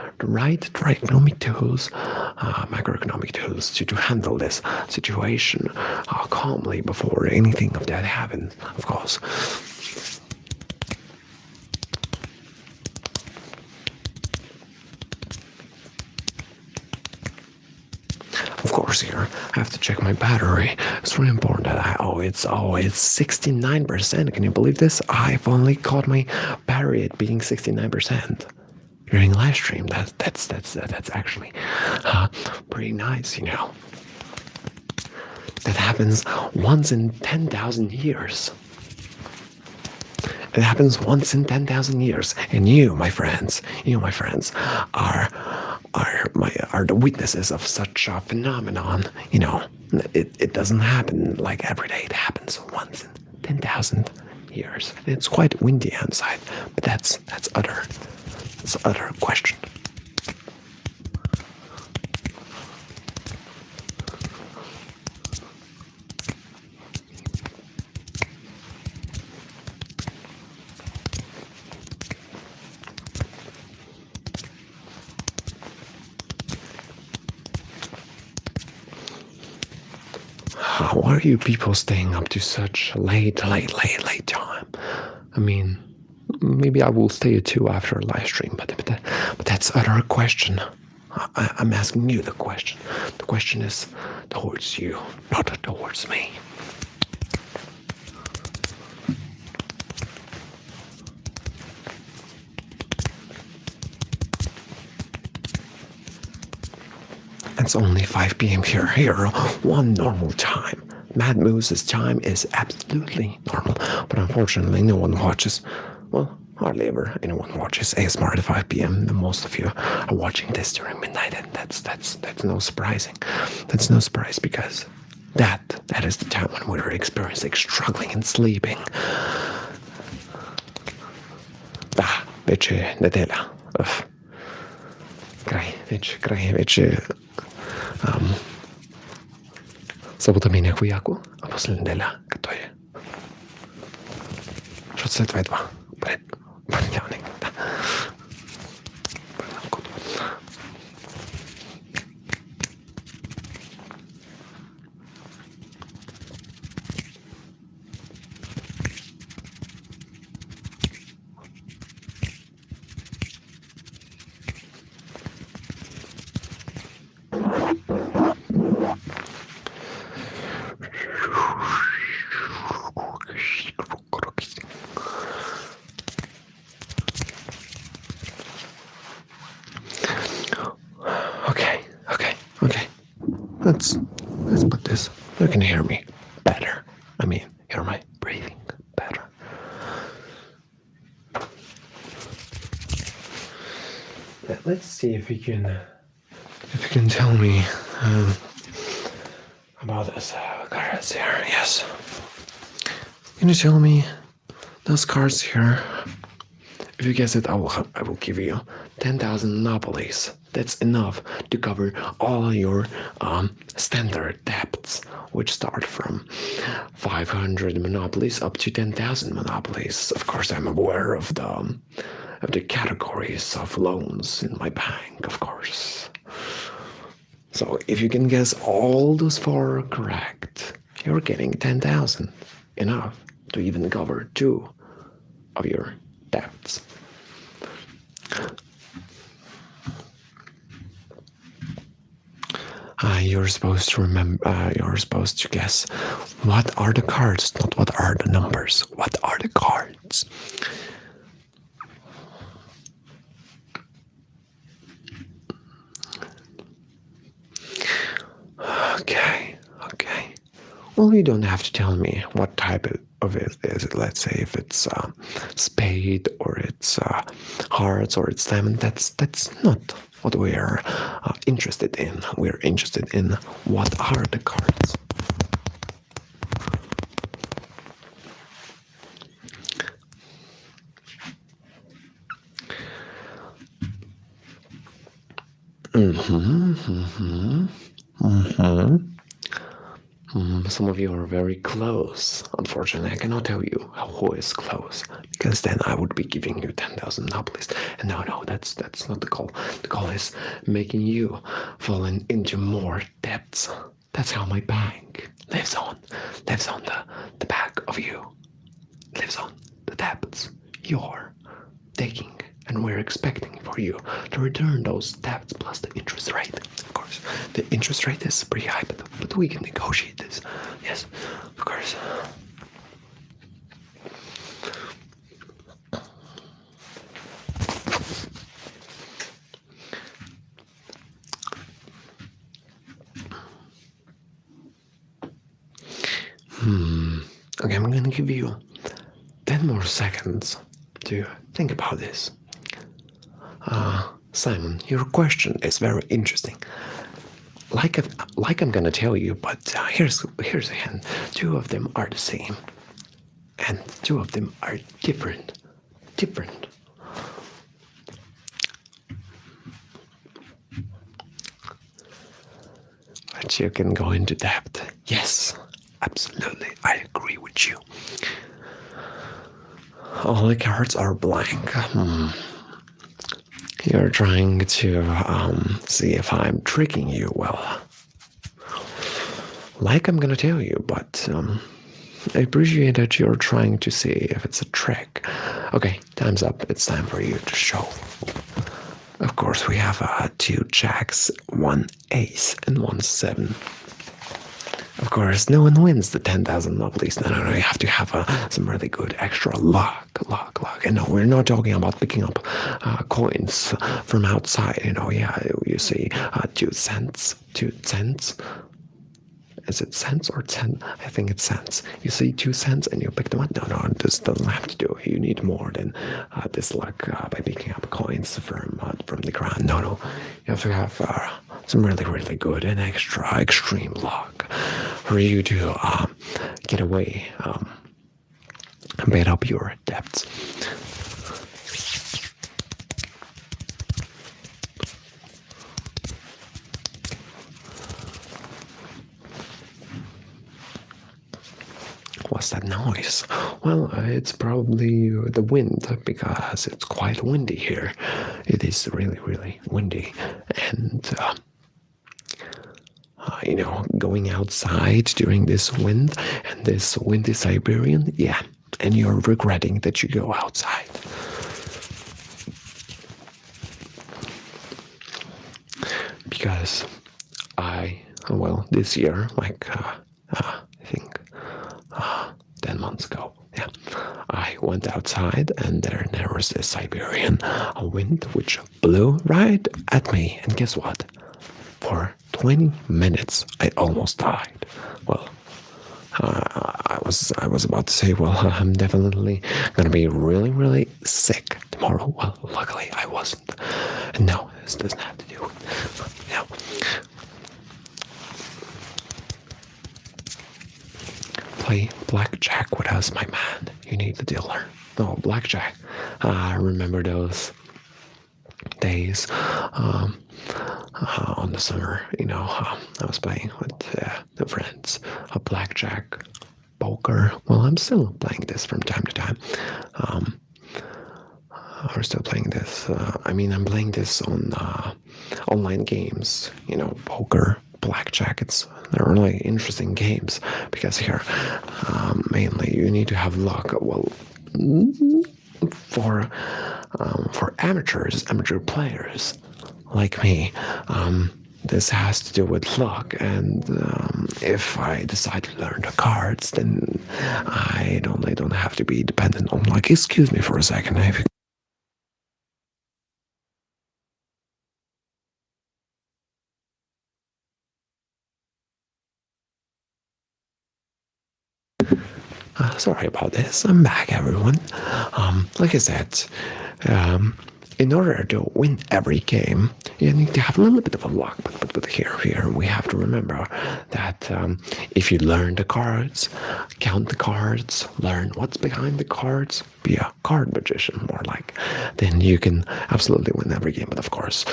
economic tools, macroeconomic tools to handle this situation calmly before anything of that happens. Of course. Of course, here I have to check my battery. It's really important that it's 69%. Can you believe this? I've only caught my battery at being 69% during live stream. That's actually pretty nice, you know. That happens once in 10,000 years. It happens once in 10,000 years, and you, my friends, are the witnesses of such a phenomenon. You know, it doesn't happen like every day. It happens once in 10,000 years. And it's quite windy outside, but that's other question. Why are you people staying up to such late time? I mean, maybe I will stay too after a live stream, but that's other question. I'm asking you the question. The question is towards you, not towards me. It's only 5 p.m. here, one normal time. Mad Moose's time is absolutely normal, but unfortunately, no one watches. Well, hardly ever anyone watches ASMR at 5 p.m. Most of you are watching this during midnight, and that's no surprising. That's no surprise because that is the time when we're experiencing struggling and sleeping. Вече неделя. Край, вече събота минах яко, а после неделя като е. Защото след това идва понеделник. Да. Okay. Let's put this. You can hear me better. I mean, hear my breathing better. Let's see if you can tell me about this cards here. Yes. Can you tell me those cards here? If you guess it, I will give you 10,000 monopolies. That's enough to cover all your standard debts, which start from 500 monopolies up to 10,000 monopolies. Of course, I'm aware of the categories of loans in my bank, of course. So if you can guess all those 4 correct, you're getting 10,000. Enough to even cover 2 of your debts. You're supposed to remember. You're supposed to guess what are the cards, not what are the numbers. What are the cards? Okay. Well, you don't have to tell me what type of it is. Let's say if it's spade or it's hearts or it's diamond. That's not what we are interested in. We're interested in what are the cards. Some of you are very close. Unfortunately, I cannot tell you who is close because then I would be giving you 10,000 monopolies. And no, that's not the goal. The goal is making you fall into more debts. That's how my bank lives on the back of you. Lives on the debts you're taking. And we're expecting for you to return those debts plus the interest rate. Of course, the interest rate is pretty high, but we can negotiate this. Yes, of course. Okay, I'm gonna give you 10 more seconds to think about this. Simon, your question is very interesting. Like I'm gonna tell you, but here's a hint. 2 of them are the same, and 2 of them are different. But you can go into debt. Yes, absolutely. I agree with you. All the cards are blank. You're trying to see if I'm tricking you. Well, like I'm gonna tell you, but I appreciate that you're trying to see if it's a trick. Okay, time's up. It's time for you to show. Of course, we have 2 jacks, 1 ace, and 1 7. Of course, no one wins the 10,000 lovelies. No, you have to have some really good extra luck. And no, we're not talking about picking up coins from outside. Yeah, you see 2 cents, 2 cents. Is it cents or 10? I think it's cents. You see 2 cents and you pick them up. No, this doesn't have to do it. You need more than this luck by picking up coins from the ground. No, you have to have some really good and extra extreme luck for you to get away and pay up your debts. What's that noise? Well, it's probably the wind because it's quite windy here. It is really windy, and going outside during this wind and this windy Siberian, yeah, and you're regretting that you go outside. Because this year, like I think 10 months ago, yeah, I went outside and there was this Siberian wind which blew right at me, and guess what? For 20 minutes, I almost died. Well, I was about to say, well, I'm definitely gonna be really sick tomorrow. Well, luckily I wasn't. And no, this doesn't have to do with no. Play blackjack with us, my man. You need the dealer. No, blackjack. I remember those days on the summer. I was playing with the friends, blackjack, poker. Well, I'm still playing this from time to time. We're still playing this. I'm playing this on online games. Poker, blackjack. They're really interesting games because here, mainly you need to have luck. Well, for amateurs, amateur players like me, this has to do with luck. And if I decide to learn the cards, then I don't have to be dependent on luck. Excuse me for a second. Sorry about this. I'm back, everyone. Like I said, in order to win every game, you need to have a little bit of a luck. But here we have to remember that if you learn the cards, count the cards, learn what's behind the cards, be a card magician more like, then you can absolutely win every game. But of course,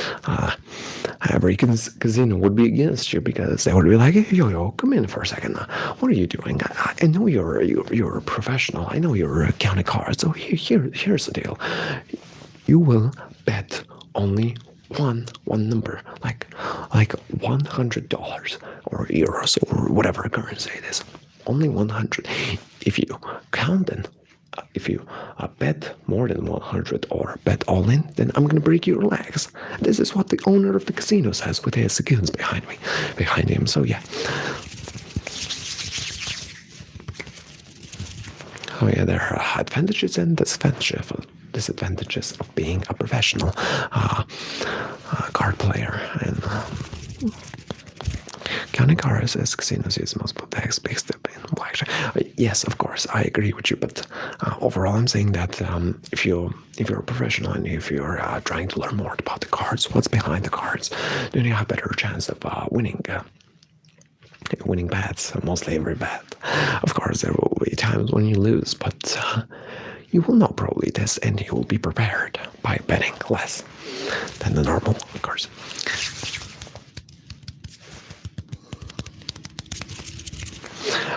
every casino would be against you because they would be like, hey, yo, come in for a second. What are you doing? I know you're a professional. I know you're counting cards. So here's the deal. You will bet only one number, like $100 or euros or whatever currency it is. Only 100. If you count them, if you bet more than 100 or bet all in, then I'm gonna break your legs. This is what the owner of the casino says with his goons behind him. So yeah. Oh yeah, there are advantages and disadvantages of being a professional card player. And counting cards as casinos is most of the big step in blackjack. Yes, of course, I agree with you. But overall, I'm saying that if you're a professional and if you're trying to learn more about the cards, what's behind the cards, then you have a better chance of winning bets, mostly every bet. Of course, there will be times when you lose, but you will know probably this, and you will be prepared by betting less than the normal, of course.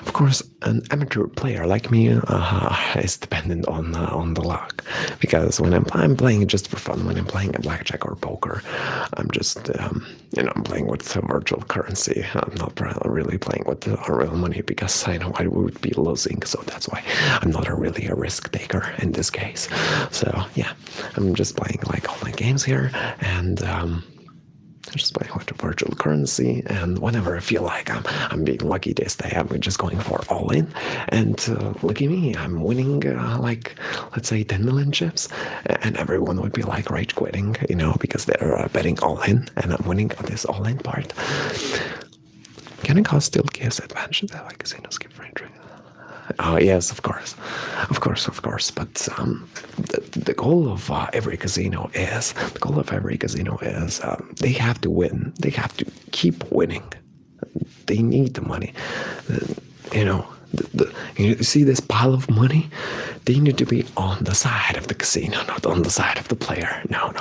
Of course, an amateur player like me is dependent on the luck, because when I'm playing just for fun, when I'm playing a blackjack or poker, I'm just I'm playing with some virtual currency. I'm not really playing with real money because I know I would be losing. So that's why I'm not really a risk taker in this case. So yeah, I'm just playing like online games here, and I'm just playing with the virtual currency, and whenever I feel like I'm being lucky this day, I'm just going for all in. And look at me, I'm winning like, let's say 10 million chips, and everyone would be like rage quitting, because they're betting all in, and I'm winning on this all in part. Can cost still gives advantage that like casinos give free entry? Oh yes, of course. But the goal of every casino is they have to win. They have to keep winning. They need the money. You know, you see this pile of money? They need to be on the side of the casino, not on the side of the player. No,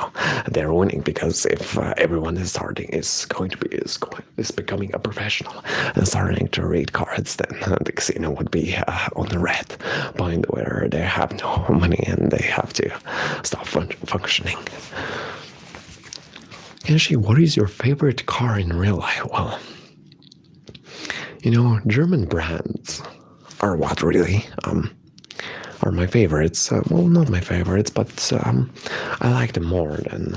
they're winning, because if everyone is becoming a professional and starting to read cards, then the casino would be on the red point where they have no money and they have to stop functioning. Kenshi, what is your favorite car in real life? Well, German brands are what really are my favorites. Well, not my favorites, but I like them more than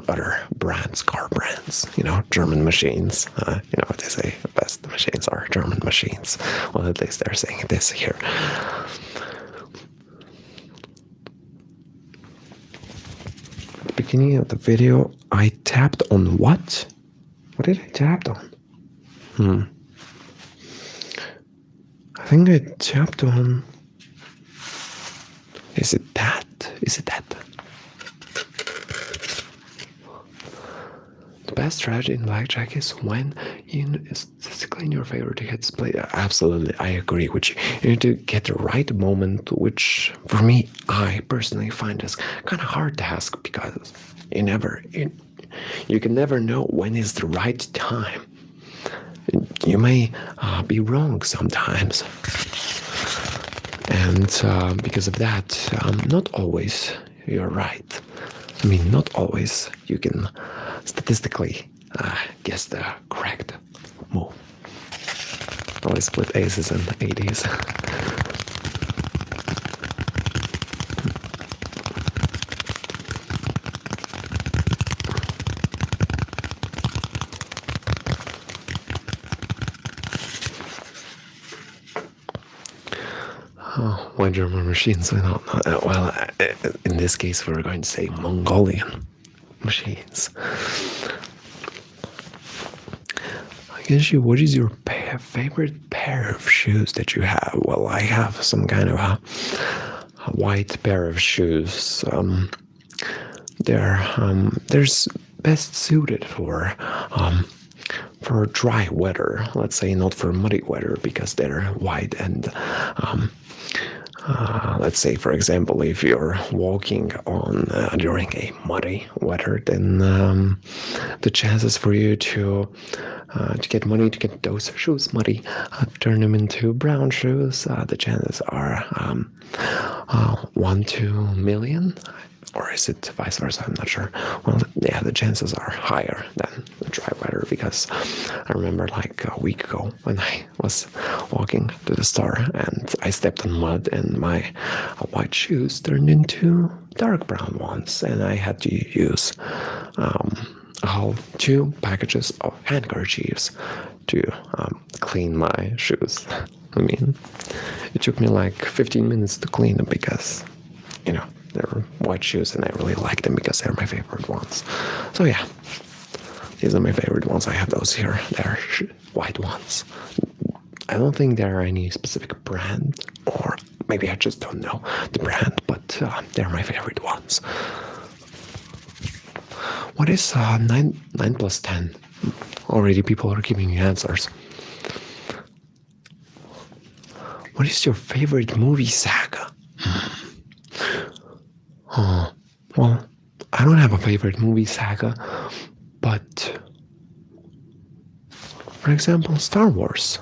other brands, car brands. German machines. What they say, the best machines are German machines. Well, at least they're saying this here. At the beginning of the video, I tapped on what? What did I tap on? I think I tapped on... Is it that? The best strategy in blackjack is when it's statistically in your favor to hit split. Absolutely, I agree with you. You need to get the right moment, which for me, I personally find is kind of hard task, because you can never know when is the right time. You may be wrong sometimes. And because of that, not always you're right. I mean, not always you can statistically guess the correct move. Always split aces and 80s. Oh, why German machines? I don't know. Well, in this case, we're going to say Mongolian machines. Kenshi, what is your favorite pair of shoes that you have? Well, I have some kind of a white pair of shoes. They're best suited for dry weather. Let's say not for muddy weather, because they're white and let's say, for example, if you're walking on during a muddy weather, then the chances for you to get money to get those shoes muddy, turn them into brown shoes, the chances are 1 to million. Or is it vice versa? I'm not sure. Well, yeah, the chances are higher than the dry weather, because I remember like a week ago when I was walking to the store and I stepped on mud and my white shoes turned into dark brown ones, and I had to use whole 2 packages of handkerchiefs to clean my shoes. I mean, it took me like 15 minutes to clean them, because, they're white shoes and I really like them because they're my favorite ones. So yeah, these are my favorite ones. I have those here. They're white ones. I don't think there are any specific brand, or maybe I just don't know the brand, but they're my favorite ones. What is 9 plus 10? Already people are giving me answers. What is your favorite movie saga? Well, I don't have a favorite movie saga, but for example, Star Wars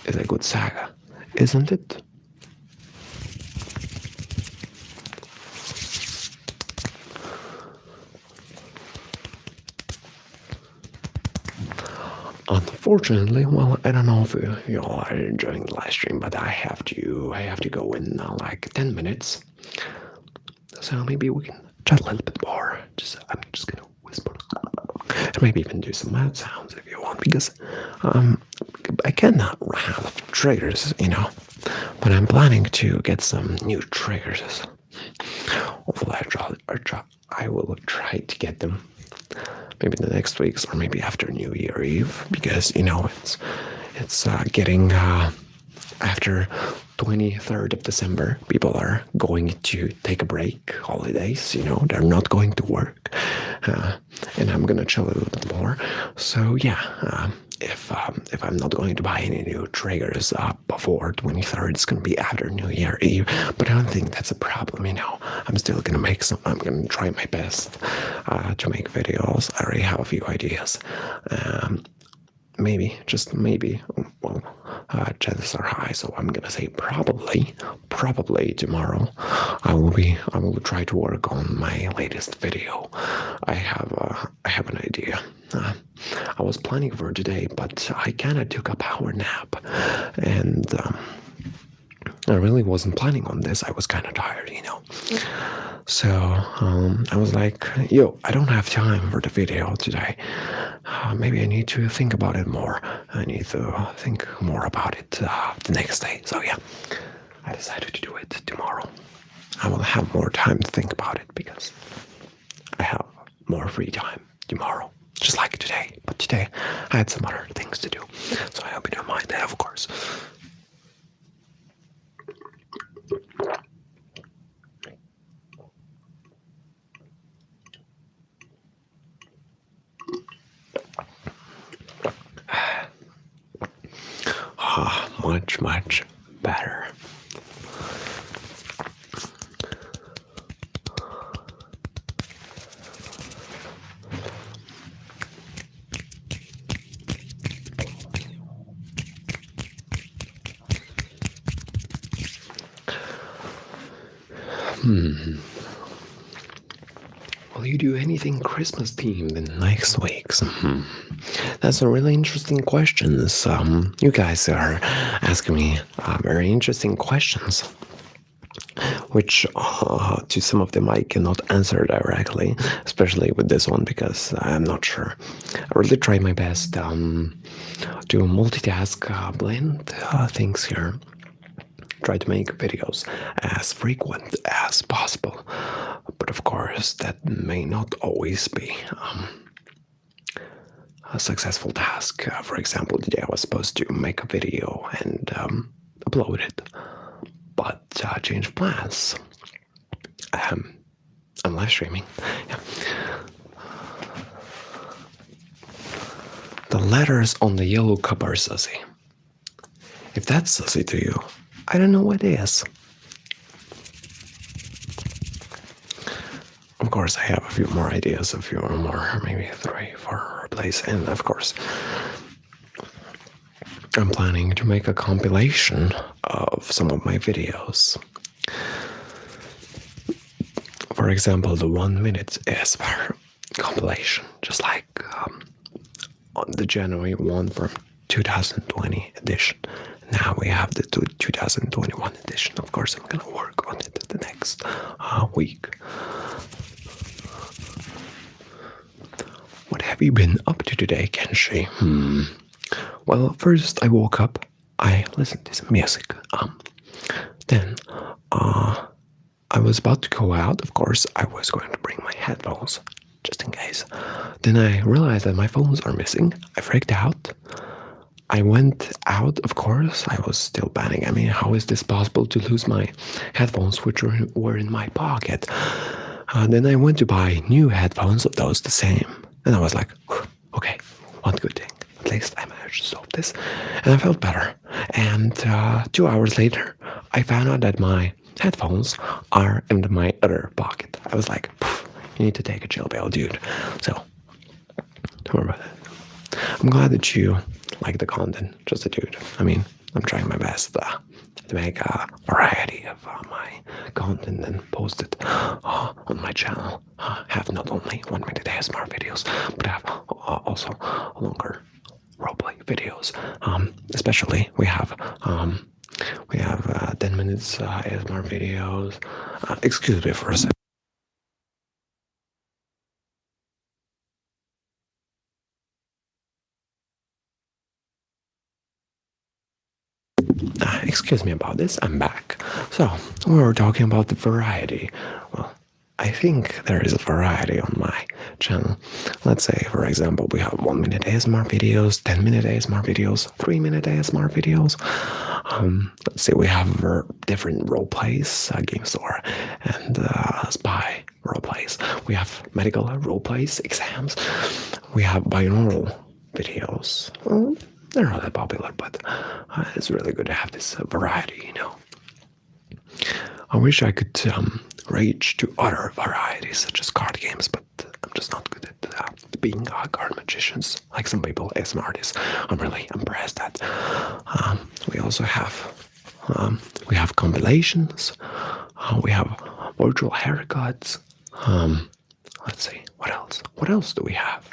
is a good saga, isn't it? Unfortunately, well, I don't know if you all are enjoying the live stream, but I have to go in like 10 minutes. So maybe we can chat a little bit more. I'm just gonna whisper, and maybe even do some mouth sounds if you want, because I cannot have triggers, but I'm planning to get some new triggers. Hopefully, I will try to get them maybe in the next weeks or maybe after New Year Eve, because it's getting after 23rd of December. People are going to take a break, holidays. They're not going to work, and I'm gonna chill a little bit more. So yeah. If I'm not going to buy any new triggers before 23rd, it's going to be after New Year Eve. But I don't think that's a problem, I'm still going to make some. I'm going to try my best to make videos. I already have a few ideas. Maybe, just maybe, well, chances are high, so I'm gonna say probably tomorrow I will try to work on my latest video. I have an idea. I was planning for today, but I kind of took a power nap, and I really wasn't planning on this. I was kind of tired, So I was like, yo, I don't have time for the video today. Maybe I need to think about it more. I need to think more about it the next day. So yeah, I decided to do it tomorrow. I will have more time to think about it because I have more free time tomorrow. Just like today. But today I had some other things to do. So I hope you don't mind that, of course. Much better. Will you do anything Christmas themed in next week's? That's a really interesting question. You guys are asking me very interesting questions, which to some of them I cannot answer directly, especially with this one because I'm not sure. I really try my best to multitask, blend things here. Try to make videos as frequent as possible, but of course that may not always be a successful task. For example, today I was supposed to make a video and upload it, but change plans. I'm live streaming. Yeah. The letters on the yellow cup are sussy. If that's sussy to you, I don't know what is. Of course, I have a few more ideas, a few more, maybe 3 for a place. And of course, I'm planning to make a compilation of some of my videos. For example, the 1 minute ASMR compilation, just like on the January 1 from 2020 edition. Now we have the 2021 edition. Of course, I'm gonna work on it the next week. What have you been up to today, Kenshi? Well, first I woke up. I listened to some music. Then I was about to go out. Of course, I was going to bring my headphones just in case. Then I realized that my phones are missing. I freaked out. I went out, of course. I was still panicking. I mean, how is this possible to lose my headphones, which were in my pocket? Then I went to buy new headphones of those the same. And I was like, okay, one good thing. At least I managed to solve this. And I felt better. And 2 hours later, I found out that my headphones are in my other pocket. I was like, you need to take a chill pill, dude. So, don't worry about it. I'm glad that you like the content, just a dude. I mean, I'm trying my best to make a variety of my content and post it on my channel. Have not only 1 minute ASMR videos, but have also longer roleplay videos. Especially we have 10 minutes ASMR videos. Excuse me for a second. Excuse me about this, I'm back. So, we were talking about the variety. Well, I think there is a variety on my channel. Let's say, for example, we have 1 minute ASMR videos, 10-minute ASMR videos, 3-minute ASMR videos. Let's say we have different role plays, game store, and spy role plays. We have medical role plays, exams. We have binaural videos. Well, they're not that popular, but it's really good to have this variety, you know. I wish I could reach to other varieties, such as card games, but I'm just not good at being card magicians, like some people, ASMR artists. I'm really impressed at. We also have compilations. We have virtual haircuts. Let's see, what else? What else do we have?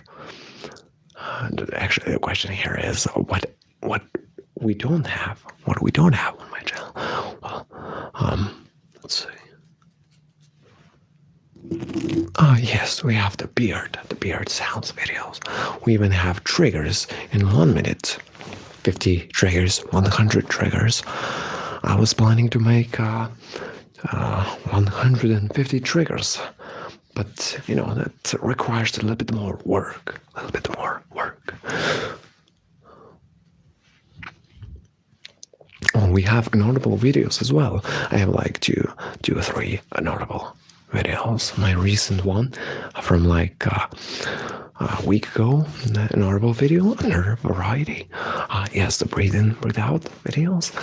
Actually, the question here is what we don't have. What we don't have on my channel. Well, let's see. Yes, we have the beard sounds videos. We even have triggers in 1 minute. 50 triggers, 100 triggers. I was planning to make 150 triggers, but you know that requires a little bit more work. A little bit more work. Oh, we have notable videos as well. I have like two or three notable videos. My recent one from like a week ago, an notable video, another variety. Yes, the breathe in, breathe out videos.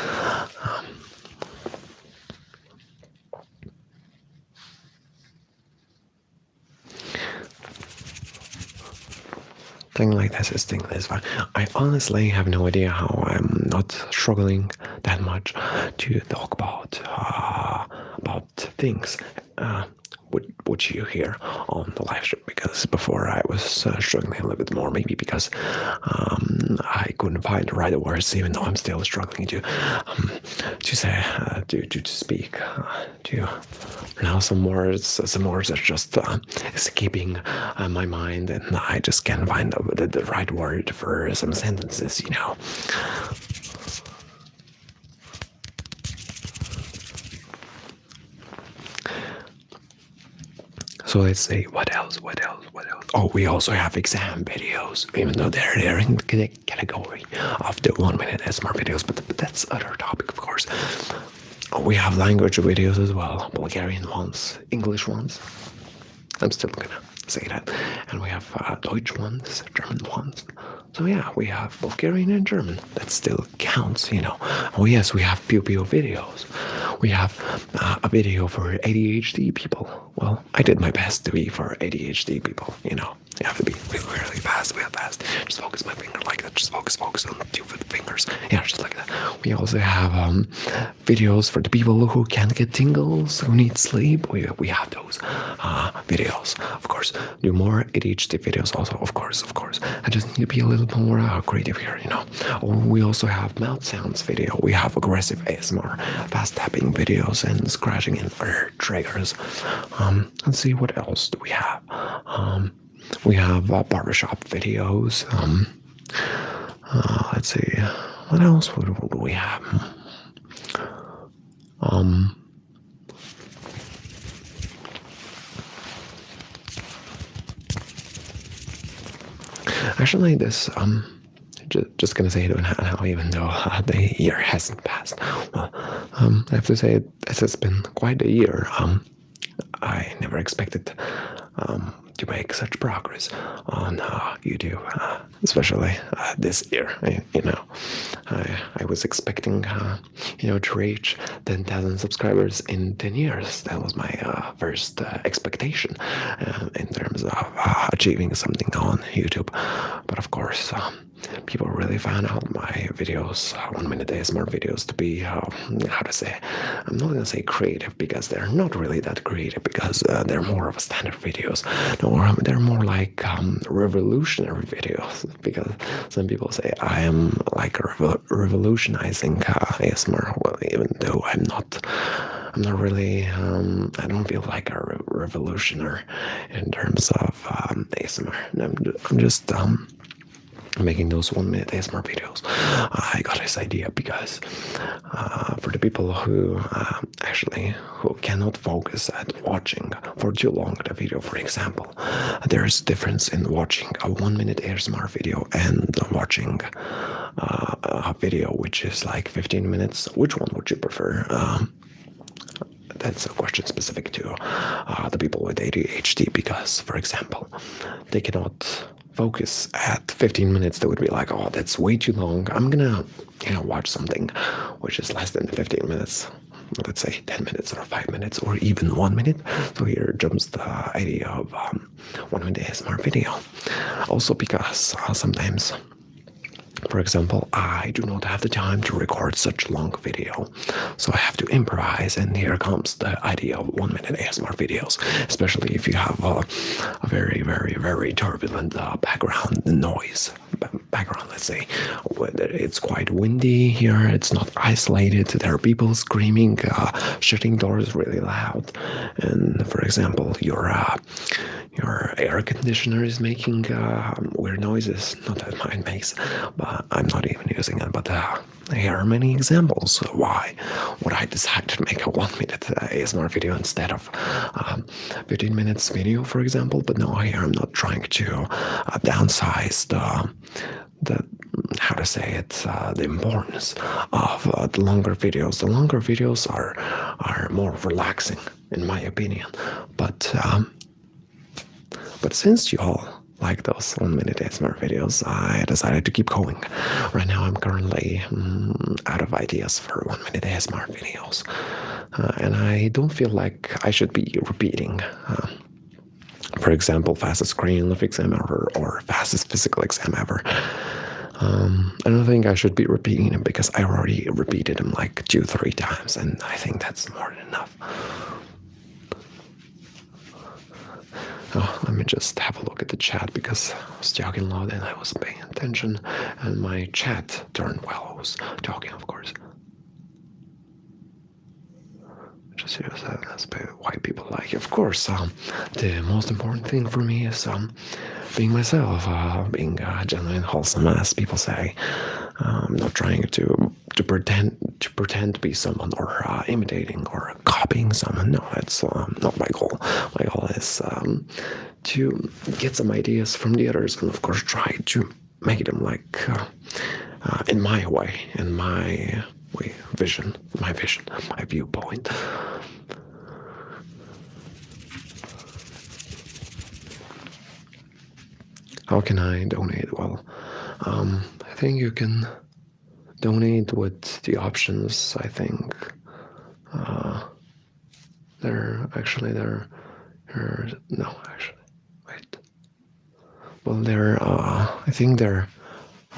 Thing like this is thing this fun. I honestly have no idea how I'm not struggling that much to talk about things which you hear on the live stream, because before I was struggling a little bit more, maybe because I couldn't find the right words, even though I'm still struggling to say to speak to pronounce some words are just escaping my mind, and I just can't find the right word for some sentences, you know. So let's see, what else? Oh, we also have exam videos, even though they're in the category of the 1 minute ASMR videos, but that's other topic, of course. Oh, we have language videos as well, Bulgarian ones, English ones. I'm still gonna say that. And we have Deutsch ones, German ones. So yeah, we have Bulgarian and German. That still counts, you know. Oh yes, we have Pew Pew videos. We have a video for ADHD people. Well, I did my best to be for ADHD people, you know. You have to be really fast, real fast. Just focus my finger like that. Just focus on the two fingers. Yeah, just like that. We also have videos for the people who can't get tingles, who need sleep. We have those videos. Of course, do more ADHD videos also, of course. I just need to be a little more creative here, you know. We also have mouth sounds video. We have aggressive ASMR, fast tapping videos, and scratching and other triggers. Let's see, what else do we have? We have barbershop videos. Let's see, what else do we have? Actually, this just gonna say it now, even though the year hasn't passed. Well, I have to say this has been quite a year. I never expected to make such progress on YouTube, especially this year. I was expecting, to reach 10,000 subscribers in 10 years. That was my first expectation in terms of achieving something on YouTube. But of course, people really found out my videos, 1 minute ASMR videos, to be how to say. I'm not gonna say creative because they're not really that creative because they're more of a standard videos. No, they're more like revolutionary videos because some people say I am like revolutionizing ASMR. Well, even though I'm not really. I don't feel like a revolutionary in terms of ASMR. I'm just making those 1 minute ASMR videos. I got this idea because for the people who who cannot focus at watching for too long the video, for example, there's difference in watching a 1 minute ASMR video and watching a video which is like 15 minutes. Which one would you prefer? That's a question specific to the people with ADHD because, for example, they cannot focus at 15 minutes. They would be like, oh, that's way too long. I'm gonna, watch something which is less than 15 minutes. Let's say 10 minutes or 5 minutes or even 1 minute. So here jumps the idea of 1 minute ASMR video. Also because sometimes, for example, I do not have the time to record such long video, so I have to improvise, and here comes the idea of 1 minute ASMR videos, especially if you have a very, very, very turbulent background noise. Background, let's say, whether it's quite windy here, it's not isolated, there are people screaming, shutting doors really loud, and for example, your air conditioner is making weird noises. Not that mine makes, but I'm not even using it. But here are many examples why would I decide to make a 1 minute ASMR video instead of 15 minutes video, for example. But no, here I'm not trying to downsize the how to say it, the importance of the longer videos. The longer videos are more relaxing, in my opinion. But since you all like those 1 minute ASMR videos, I decided to keep going. Right now I'm currently out of ideas for 1 minute ASMR videos. And I don't feel like I should be repeating, for example, fastest screen lift exam ever or fastest physical exam ever. I don't think I should be repeating them because I already repeated them like 2-3 times, and I think that's more than enough. Oh, let me just have a look at the chat because I was talking loud and I wasn't paying attention, and my chat turned while I was talking, of course. Just use that as why people like it. Of course, the most important thing for me is being myself, being genuine, wholesome, as people say. Not trying to pretend to be someone or imitating or copying someone. No, that's not my goal. My goal is to get some ideas from the others and, of course, try to make them like in my way, in my vision, my viewpoint. How can I donate? Well, I think you can donate with the options. I think I think there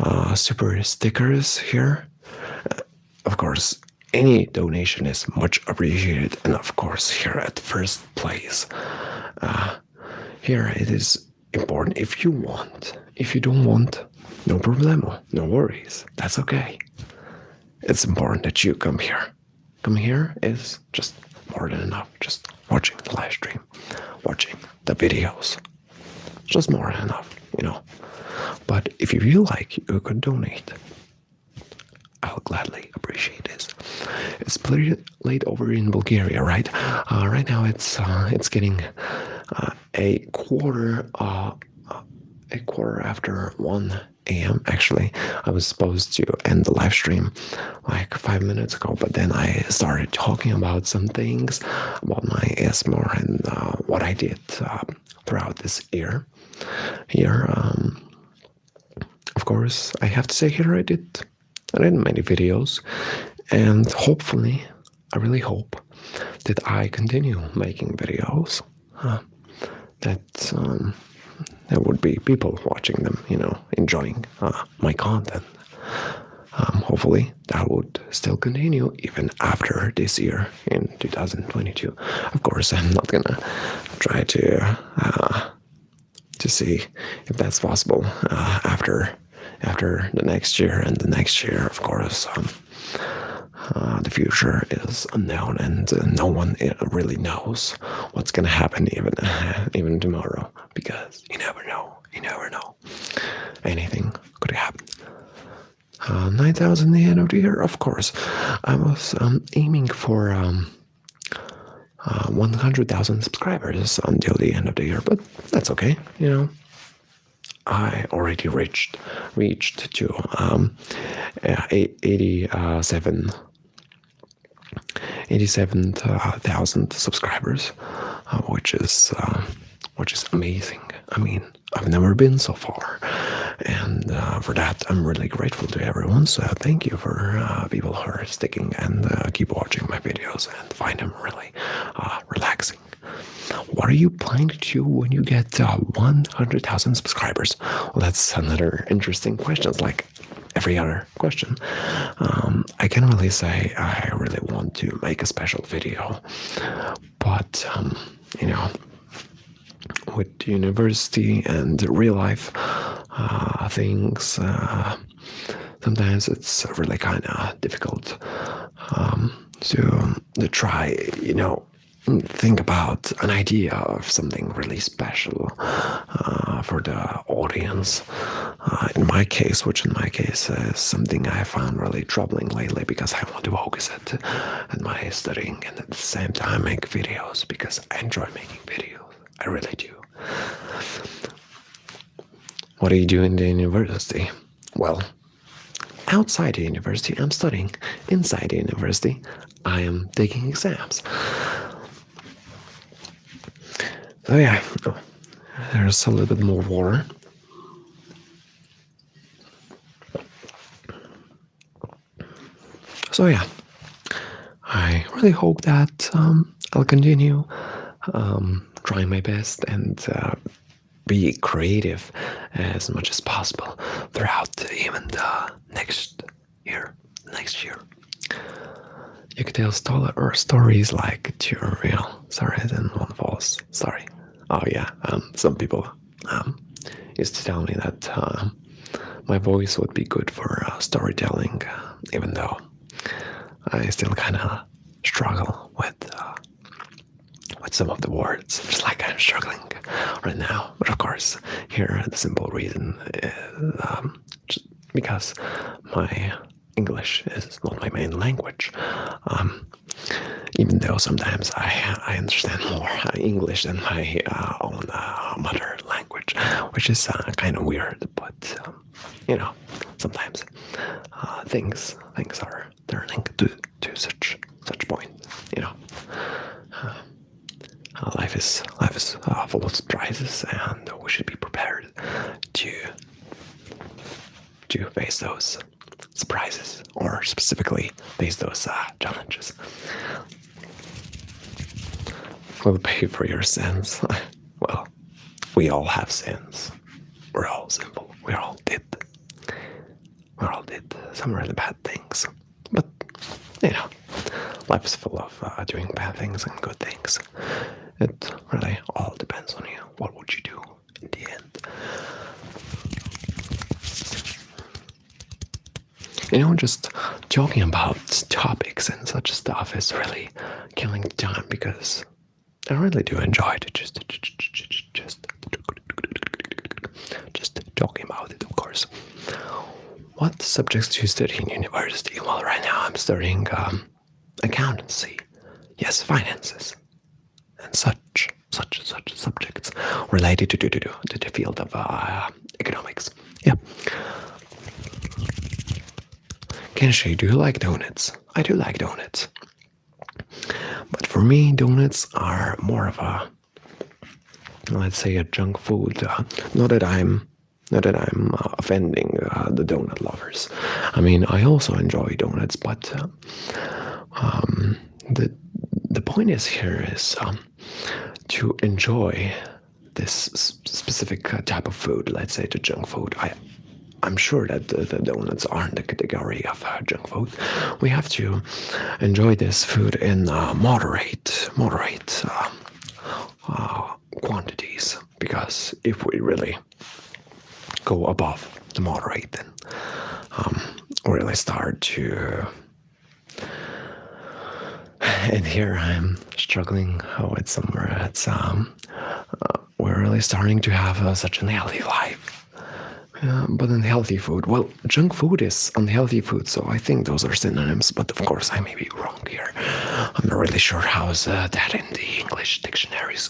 are super stickers here. Of course, any donation is much appreciated, and of course, here at first place, here it is important. If you want, if you don't want, no problemo, no worries. That's okay. It's important that you come here. Coming here is just more than enough. Just watching the live stream, watching the videos, just more than enough, But if you feel like you could donate, I'll gladly appreciate this. It's pretty late over in Bulgaria, right? Right now it's getting a quarter after 1 a.m. Actually, I was supposed to end the live stream like 5 minutes ago, but then I started talking about some things about my ASMR and what I did throughout this year. Here, of course, I have to say here I did many videos, and hopefully, I really hope that I continue making videos. That there would be people watching them, enjoying my content. Hopefully, that would still continue even after this year in 2022. Of course, I'm not gonna try to see if that's possible after the next year and the next year. Of course, the future is unknown, and no one really knows what's gonna happen even tomorrow, because you never know. You never know. Anything could happen. 9,000 the end of the year, of course. I was aiming for 100,000 subscribers until the end of the year, but that's okay. I already reached to 87,000 subscribers, which is amazing. I mean, I've never been so far, and for that I'm really grateful to everyone. So thank you for people who are sticking and keep watching my videos and find them really relaxing. What are you planning to do when you get 100,000 subscribers? Well, that's another interesting question. It's like every other question. I can't really say I really want to make a special video, but with university and real life things, sometimes it's really kind of difficult to try, think about an idea of something really special for the audience. In my case is something I found really troubling lately, because I want to focus at my studying and at the same time make videos, because I enjoy making videos. I really do. What do you do in the university? Well, outside the university, I'm studying. Inside the university, I am taking exams. So yeah, there's a little bit more water. So yeah, I really hope that I'll continue trying my best and be creative as much as possible throughout even the next year. You could tell stories like two real stories and one false story. Oh yeah, some people used to tell me that my voice would be good for storytelling, even though I still kind of struggle with some of the words, just like I'm struggling right now. But of course, here the simple reason is just because my English is not my main language. Even though sometimes I understand more English than my own mother language, which is kind of weird. But sometimes things are turning to such point. Life is full of surprises, and we should be prepared to face those surprises, or specifically face those challenges. Will pay for your sins. Well, we all have sins. We're all simple. We all did some really bad things. But life is full of doing bad things and good things. It really all depends on you. What would you do in the end? Just talking about topics and such stuff is really killing time, because I really do enjoy it. Just talking about it, of course. What subjects do you study in university? Well, right now I'm studying accountancy. Yes, finances. And such subjects related to the field of economics. Yeah. Kenshi, do you like donuts? I do like donuts. But for me, donuts are more of a, let's say, a junk food. Not that I'm offending the donut lovers. I mean, I also enjoy donuts, but the point is here is to enjoy this specific type of food, let's say the junk food. I'm sure that the donuts aren't the category of junk food. We have to enjoy this food in moderate quantities, because if we really go above the moderate, then really start to. And here I'm struggling with somewhere. It's we're really starting to have such an unhealthy life. But unhealthy food, well, junk food is unhealthy food, so I think those are synonyms. But of course, I may be wrong here. I'm not really sure how's that in the English dictionaries.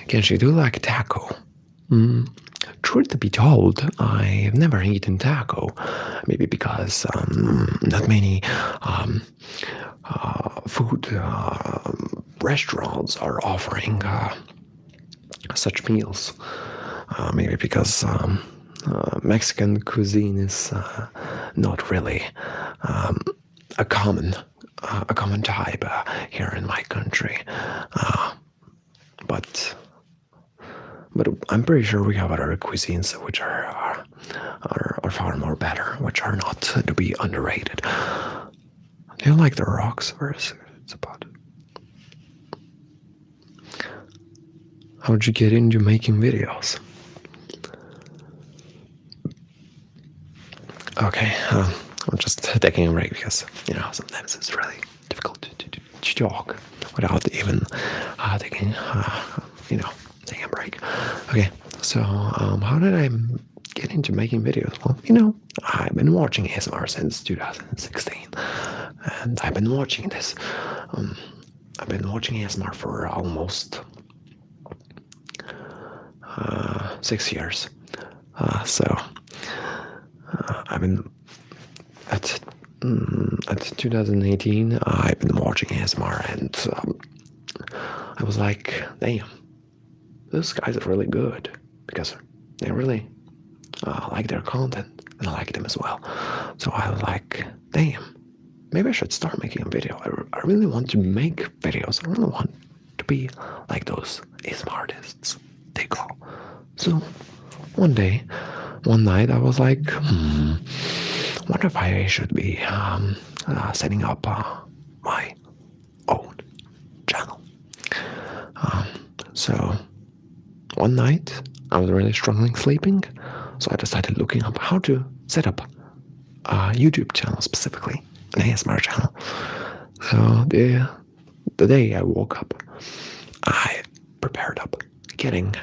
Can you do like taco? Truth to be told, I've never eaten taco. Maybe because not many food restaurants are offering such meals. Maybe because Mexican cuisine is not really a common type here in my country. But I'm pretty sure we have other cuisines which are far more better, which are not to be underrated. Do you like the rocks? Where is it about? How'd you get into making videos? Okay, I'm just taking a break because, sometimes it's really difficult to talk without even taking a break. Okay, so how did I get into making videos? Well, I've been watching ASMR since 2016, and I've been watching this. I've been watching ASMR for almost 6 years. So I've been at 2018. I've been watching ASMR, and I was like, damn, those guys are really good, because they really like their content, and I like them as well. So I was like, damn, maybe I should start making a video. I really want to make videos. I really want to be like those ASMR artists they call. So one night, I was like, wonder if I should be setting up my own channel. So one night, I was really struggling sleeping, so I decided looking up how to set up a YouTube channel, specifically an ASMR channel. So the day I woke up, I prepared up, getting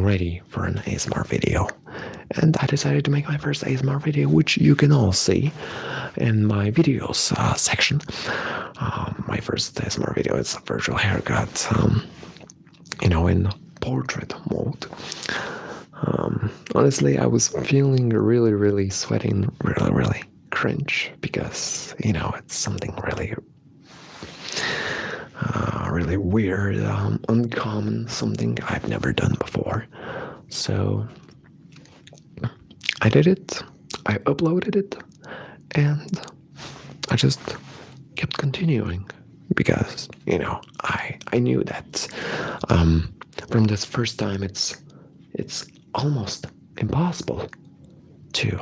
ready for an ASMR video, and I decided to make my first ASMR video, which you can all see in my videos section. My first ASMR video is a virtual haircut, in portrait mode. Honestly, I was feeling really sweating, really cringe, because it's something really weird, uncommon, something I've never done before. So I did it, I uploaded it, and I just kept continuing, because I knew that from this first time it's almost impossible to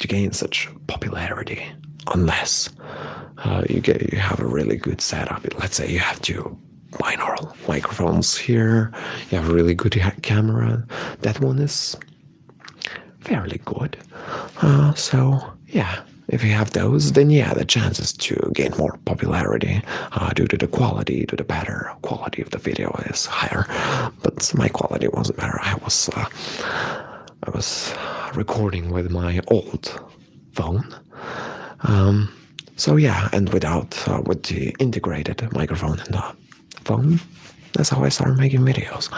gain such popularity unless you have a really good setup. Let's say you have two binaural microphones here, you have a really good camera. That one is fairly good. So yeah, if you have those, then yeah, the chances to gain more popularity due to the quality, to the better quality of the video is higher. But my quality wasn't better. I was recording with my old phone. So yeah, and with the integrated microphone and the phone, that's how I started making videos.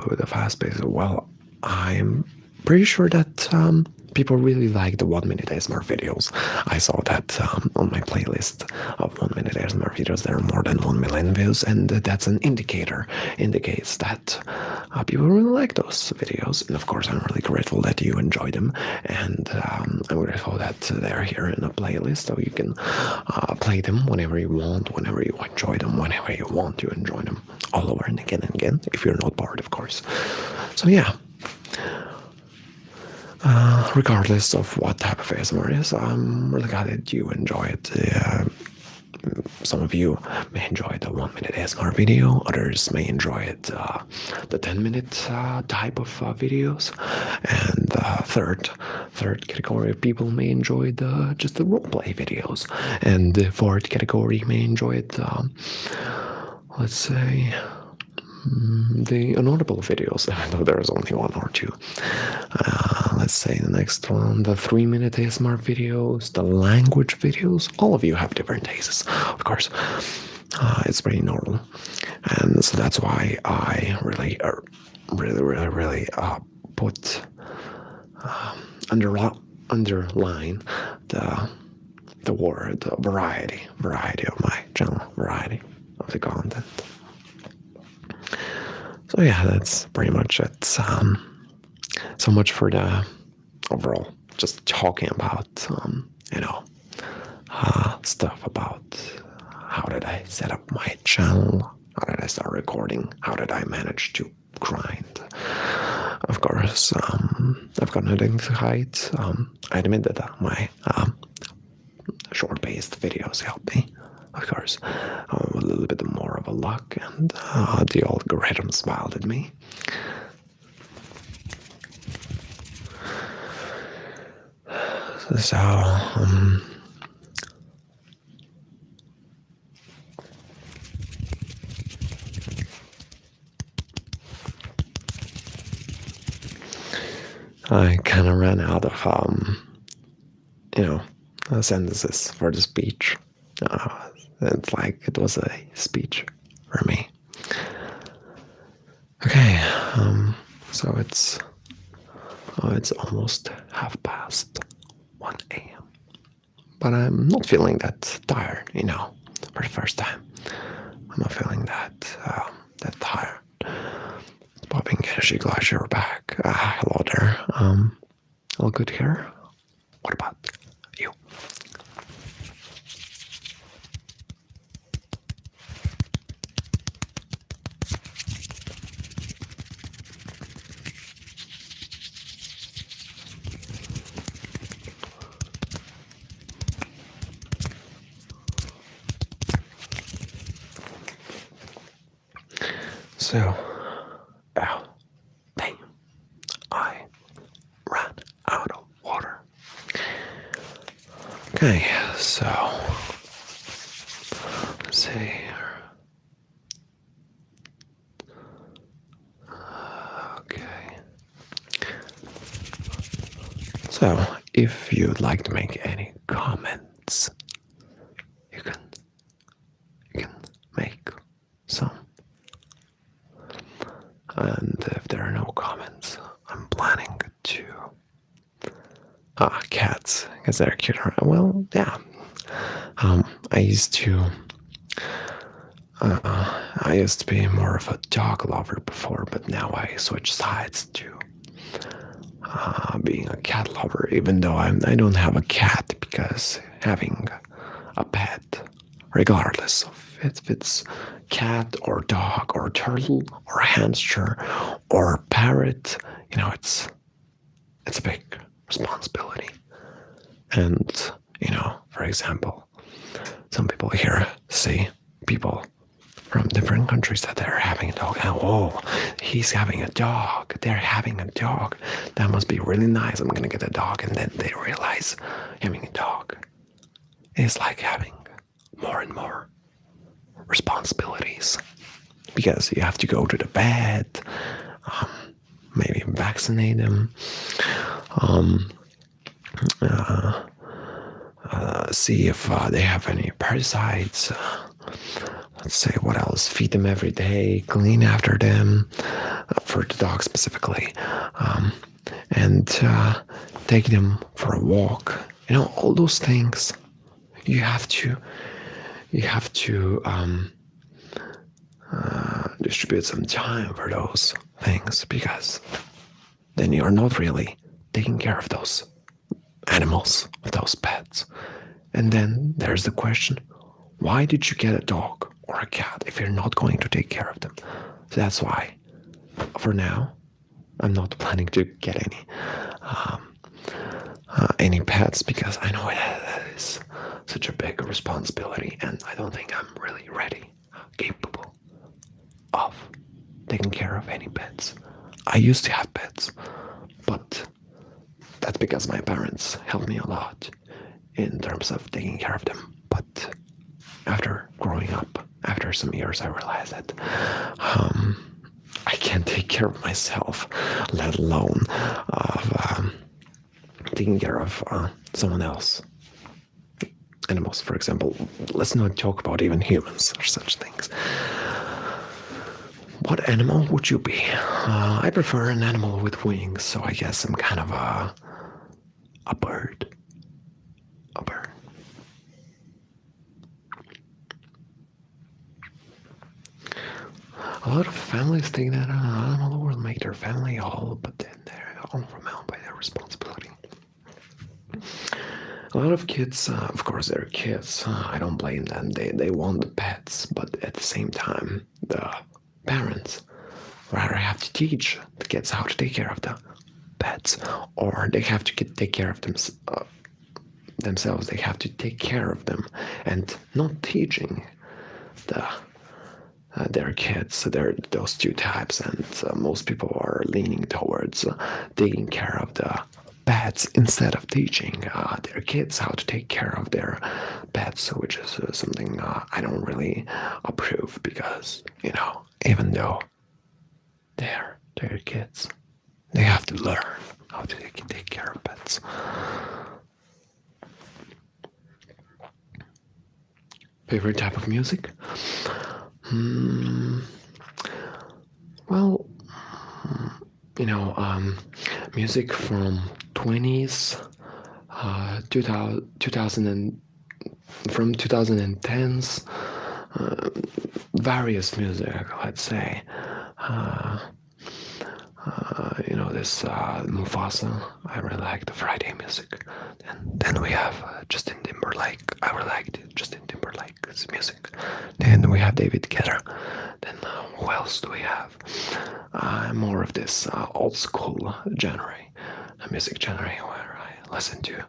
With the fast pace, well, I'm pretty sure that people really like the 1 minute ASMR videos. I saw that on my playlist of 1 minute ASMR videos, there are more than 1 million views, and that's an indicates that people really like those videos. And of course, I'm really grateful that you enjoy them, and I'm grateful that they're here in a playlist, so you can play them whenever you want, whenever you enjoy them, whenever you want to enjoy them, all over and again, if you're not bored, of course. So yeah. Regardless of what type of ASMR is, I'm really glad that you enjoy it. Some of you may enjoy the 1 minute ASMR video, others may enjoy it, the 10-minute type of videos, and third category of people may enjoy just the roleplay videos, and the fourth category may enjoy it, let's say, the inaudible videos, even though there's only one or two. Let's say the next one, the 3-minute ASMR videos, the language videos. All of you have different tastes, of course. It's pretty normal, and so that's why I really put underline the word variety of my channel, variety of the content. So yeah, that's pretty much it. So much for the overall, just talking about, stuff about how did I set up my channel, how did I start recording, how did I manage to grind. Of course, I've got nothing to hide. I admit that my short-based videos help me. Of course, a little bit more of a luck, and the algorithm smiled at me. So, I kind of ran out of, sentences for the speech. It's like it was a speech for me. Okay, so it's almost 1:30 a.m. But I'm not feeling that tired, for the first time. I'm not feeling that tired. Popping energy glass, you're back. Hello there. All good here? What about you? So, dang, I ran out of water. Okay, so, let's see here. Okay. So, if you'd like to make any comments, you can make some. And if there are no comments, I'm planning to... cats, because they're cute. Well, yeah. I used to be more of a dog lover before, but now I switch sides to being a cat lover, even though I don't have a cat, because having a pet, regardless of if it's cat or dog or turtle or hamster or parrot, it's a big responsibility. And for example, some people here see people from different countries that they're having a dog. Oh, he's having a dog. They're having a dog. That must be really nice. I'm gonna get a dog. And then they realize having a dog is like having more and more responsibilities, because you have to go to the vet, maybe vaccinate them, see if they have any parasites. Let's say what else? Feed them every day, clean after them, for the dog specifically, and take them for a walk. All those things. You have to distribute some time for those things, because then you're not really taking care of those animals, of those pets. And then there's the question, why did you get a dog or a cat if you're not going to take care of them? So that's why, for now, I'm not planning to get any pets, because I know it is such a big responsibility, and I don't think I'm really ready, capable of taking care of any pets. I used to have pets, but that's because my parents helped me a lot in terms of taking care of them. But after growing up, after some years, I realized that I can't take care of myself, let alone of taking care of someone else. Animals, for example. Let's not talk about even humans or such things. What animal would you be? I prefer an animal with wings, so I guess I'm kind of a bird. A bird. A lot of families think that an animal will make their family whole, but then they're overwhelmed by their responsibility. A lot of kids, of course, they're kids. I don't blame them. They want the pets, but at the same time, the parents rather have to teach the kids how to take care of the pets, or they have to take care of themselves. They have to take care of them, and not teaching their kids. There are those two types, and most people are leaning towards taking care of the pets instead of teaching their kids how to take care of their pets, which is something I don't really approve, because even though they're kids, they have to learn how to take care of pets. Favorite type of music? Well, music from 20s, 2000 and from 2010s, various music, let's say. This Mufasa. I really like the Friday music. And then we have Justin Timberlake. I really liked Justin Timberlake's music. Then we have David Guetta. Then who else do we have? More of this old school genre, music genre, where I listen to,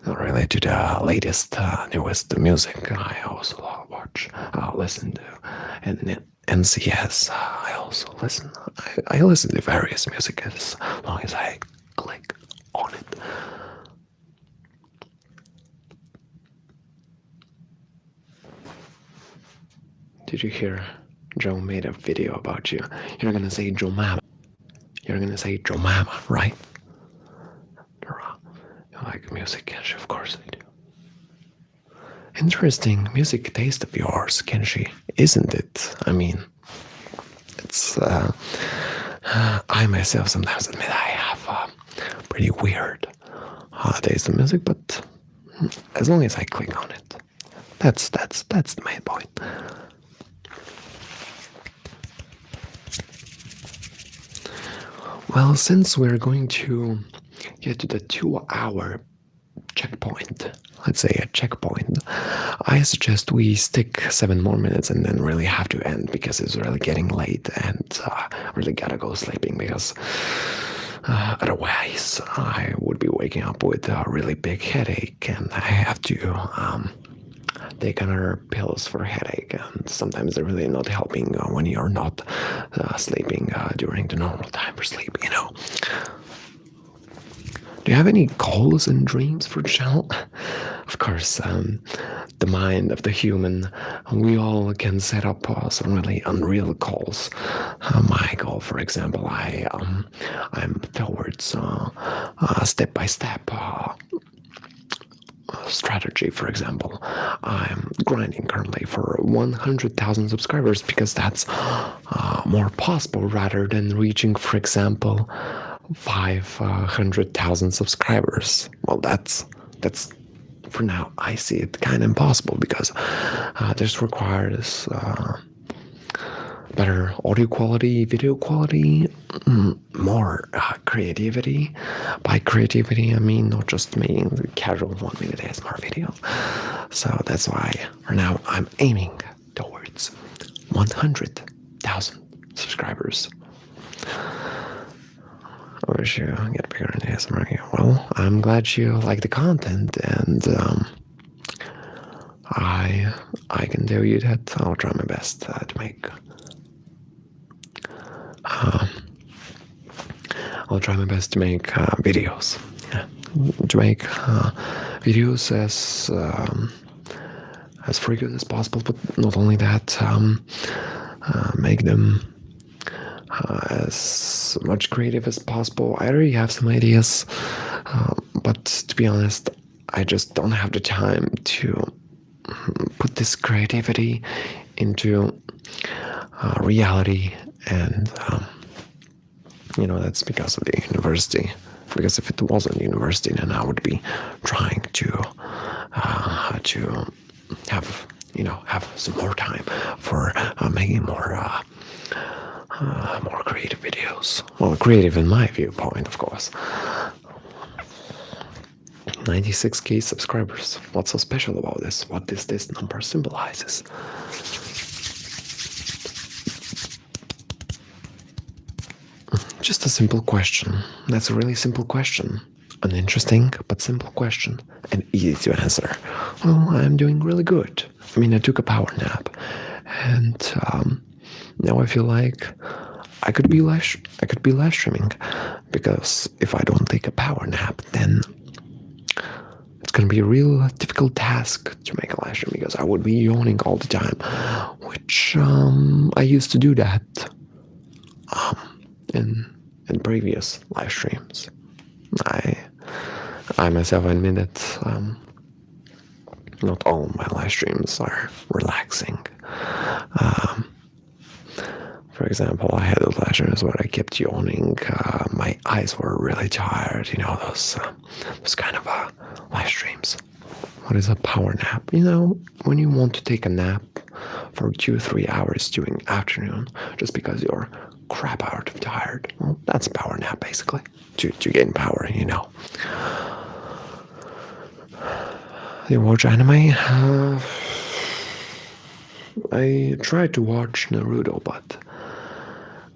not really to the latest, newest music. I also listen to, and NCS. I also listen. I listen to various music as long as I click on it. Did you hear? Joe made a video about you. You're gonna say Joe Mama. You're gonna say Joe Mama, right? You like music, Kenshi? Of course I do. Interesting music taste of yours, Kenshi, isn't it? I mean, it's. I myself sometimes admit I have a pretty weird taste of music, but as long as I click on it, that's the main point. Well, since we're going to get to the 2-hour checkpoint, let's say a checkpoint, I suggest we stick 7 more minutes and then really have to end, because it's really getting late and really gotta go sleeping, because otherwise I would be waking up with a really big headache, and I have to take other pills for headache, and sometimes they're really not helping when you're not sleeping during the normal time for sleep, Do you have any goals and dreams for the channel? Of course, the mind of the human, we all can set up some really unreal goals. My goal, for example, I'm towards step-by-step strategy. For example, I'm grinding currently for 100,000 subscribers, because that's more possible rather than reaching, for example, 500,000 subscribers. Well, that's for now. I see it kind of impossible because this requires better audio quality, video quality, more creativity. By creativity, I mean not just making casual 1 minute ASMR videos. So that's why for now I'm aiming towards 100,000 subscribers. I wish you get bigger in ASMR. Well, I'm glad you like the content, and I can tell you that I'll try my best to make. I'll try my best to make videos. Yeah. To make videos as frequent as possible, but not only that, make them as much creative as possible. I already have some ideas, but to be honest, I just don't have the time to put this creativity into reality, and that's because of the university. Because if it wasn't university, then I would be trying to have some more time for making more creative videos. Well, creative in my viewpoint, of course. 96k subscribers. What's so special about this? What does this number symbolizes? Just a simple question. That's a really simple question. An interesting but simple question, and easy to answer. Well, I'm doing really good. I mean, I took a power nap, and now I feel like I could be live streaming, because if I don't take a power nap, then it's gonna be a real difficult task to make a live stream, because I would be yawning all the time, which I used to do that in previous live streams. I myself admit that not all my live streams are relaxing. For example, I had those live streams where I kept yawning. My eyes were really tired. Those kind of live streams. What is a power nap? When you want to take a nap for 2-3 hours during afternoon, just because you're crap out of tired. Well, that's a power nap, basically, to gain power. You watch anime? I tried to watch Naruto, but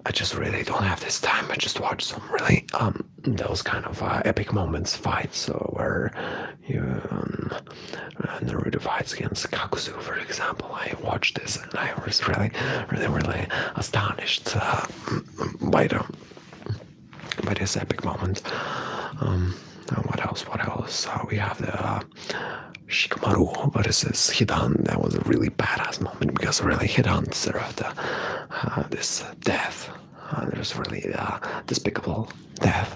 I just really don't have this time. I just watched some really those kind of epic moments, fights, where Naruto fights against Kakuzu, for example. I watched this and I was really, really, really astonished by this epic moment. What else? We have the Shikamaru versus Hidan. That was a really badass moment, because really Hidan deserved this death. There's really despicable death.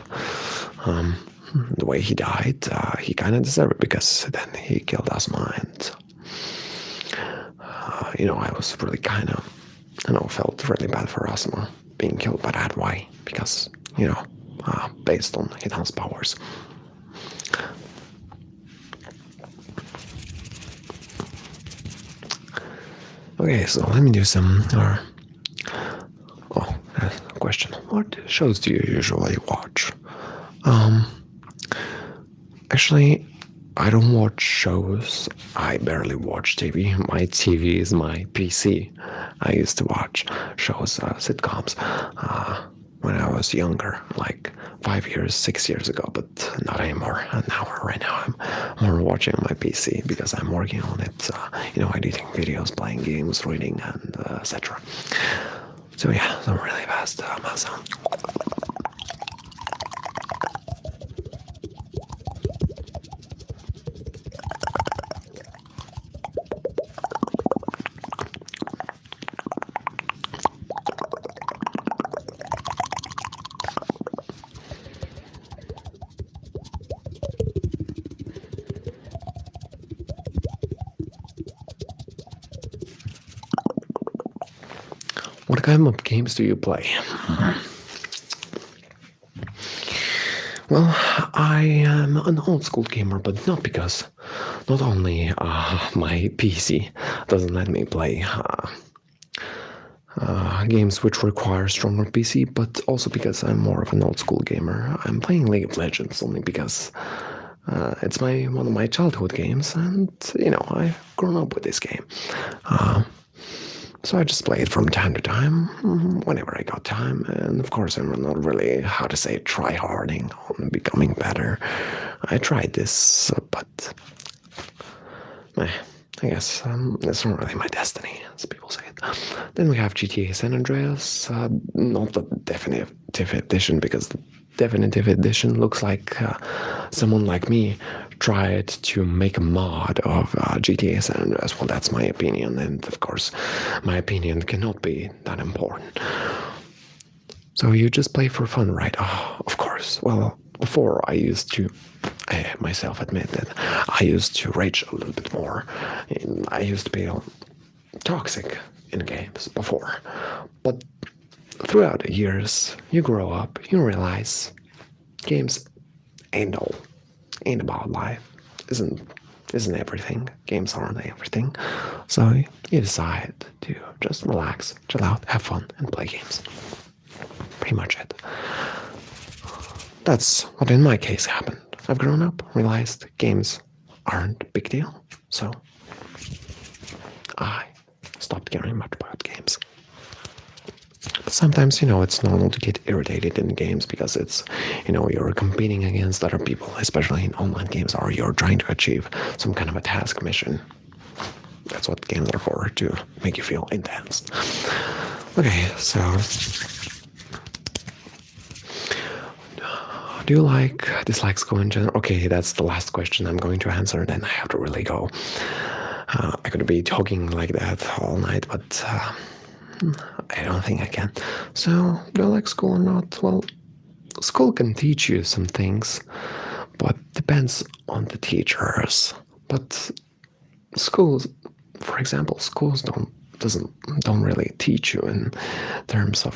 The way he died, he kind of deserved it, because then he killed Asuma, and I was really kind of, felt really bad for Asuma being killed by that way, because based on Hidan's powers. Okay, so let me do some. Question: what shows do you usually watch? Actually, I don't watch shows. I barely watch TV. My TV is my PC. I used to watch shows, sitcoms, when I was younger, like 5 years, 6 years ago, but not anymore. And right now, I'm more watching on my PC, because I'm working on it, editing videos, playing games, reading, and etc. So yeah, some really fast mouth sound. What kind of games do you play? Well, I am an old school gamer, but not only my PC doesn't let me play games which require stronger PC, but also because I'm more of an old school gamer. I'm playing League of Legends only because it's one of my childhood games, and I've grown up with this game. So I just play it from time to time, whenever I got time. And of course, I'm not really, how to say, try-harding on becoming better. I tried this, but I guess it's not really my destiny, as people say it. Then we have GTA San Andreas, not the definitive edition, because the definitive edition looks like someone like me tried to make a mod of GTA San Andreas. Well, that's my opinion, and of course, my opinion cannot be that important. So you just play for fun, right? Oh, of course. Well, before I myself admit that I used to rage a little bit more. I used to be toxic in games before. But throughout the years, you grow up, you realize games ain't about life. Isn't everything. Games aren't everything. So you decide to just relax, chill out, have fun, and play games. Pretty much it. That's what in my case happened. I've grown up, realized games aren't a big deal, so I stopped caring much about games. But sometimes, it's normal to get irritated in games because it's, you're competing against other people, especially in online games, or you're trying to achieve some kind of a task mission. That's what games are for, to make you feel intense. Okay, so do you dislike school in general? Okay, that's the last question I'm going to answer, then I have to really go. I could be talking like that all night, but I don't think I can. So, do I like school or not? Well, school can teach you some things, but depends on the teachers. But schools, for example, schools don't really teach you in terms of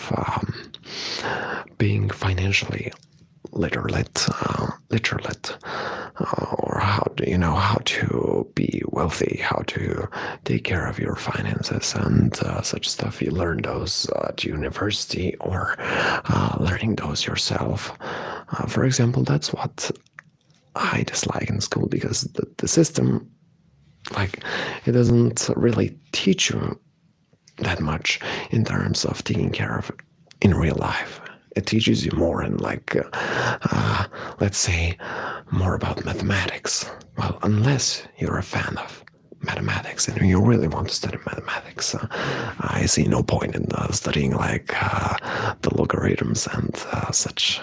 being financially literate, or how to be wealthy, how to take care of your finances and such stuff. You learn those at university or learning those yourself. For example, that's what I dislike in school, because the system, it doesn't really teach you that much in terms of taking care of it in real life. It teaches you more in let's say, more about mathematics. Well, unless you're a fan of mathematics and you really want to study mathematics, I see no point in studying the logarithms and such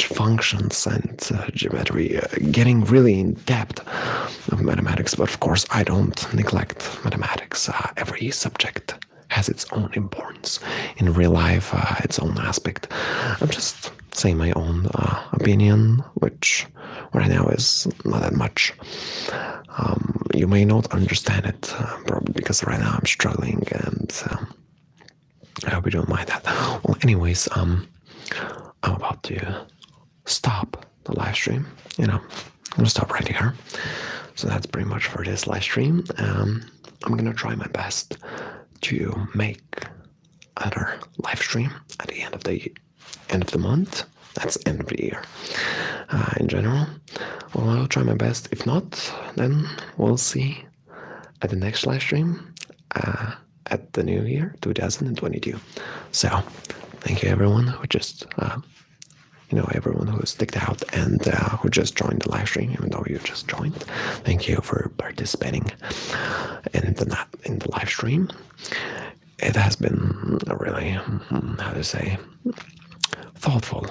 functions and geometry, getting really in depth of mathematics. But of course, I don't neglect mathematics. Every subject has its own importance in real life, its own aspect. I'm just saying my own opinion, which right now is not that much. You may not understand it, probably because right now I'm struggling, and I hope you don't mind that. Well, anyways, I'm about to stop the live stream. I'm gonna stop right here. So that's pretty much for this live stream. I'm gonna try my best to make another live stream at the end of the month. That's end of the year. In general, well, I'll try my best. If not, then we'll see at the next live stream at the new year, 2022. So, thank you everyone who just everyone who sticked out and who just joined the live stream, even though you just joined. Thank you for participating in the live stream. It has been a really, how to say, thoughtful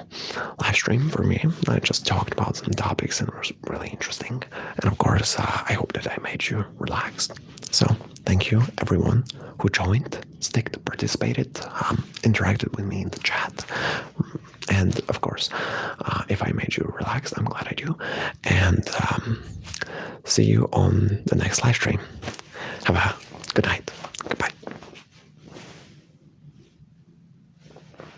live stream for me. I just talked about some topics and it was really interesting. And of course, I hope that I made you relaxed. So thank you everyone who joined, participated, interacted with me in the chat. And of course, if I made you relaxed, I'm glad I do. And see you on the next live stream. Have a good night. Goodbye.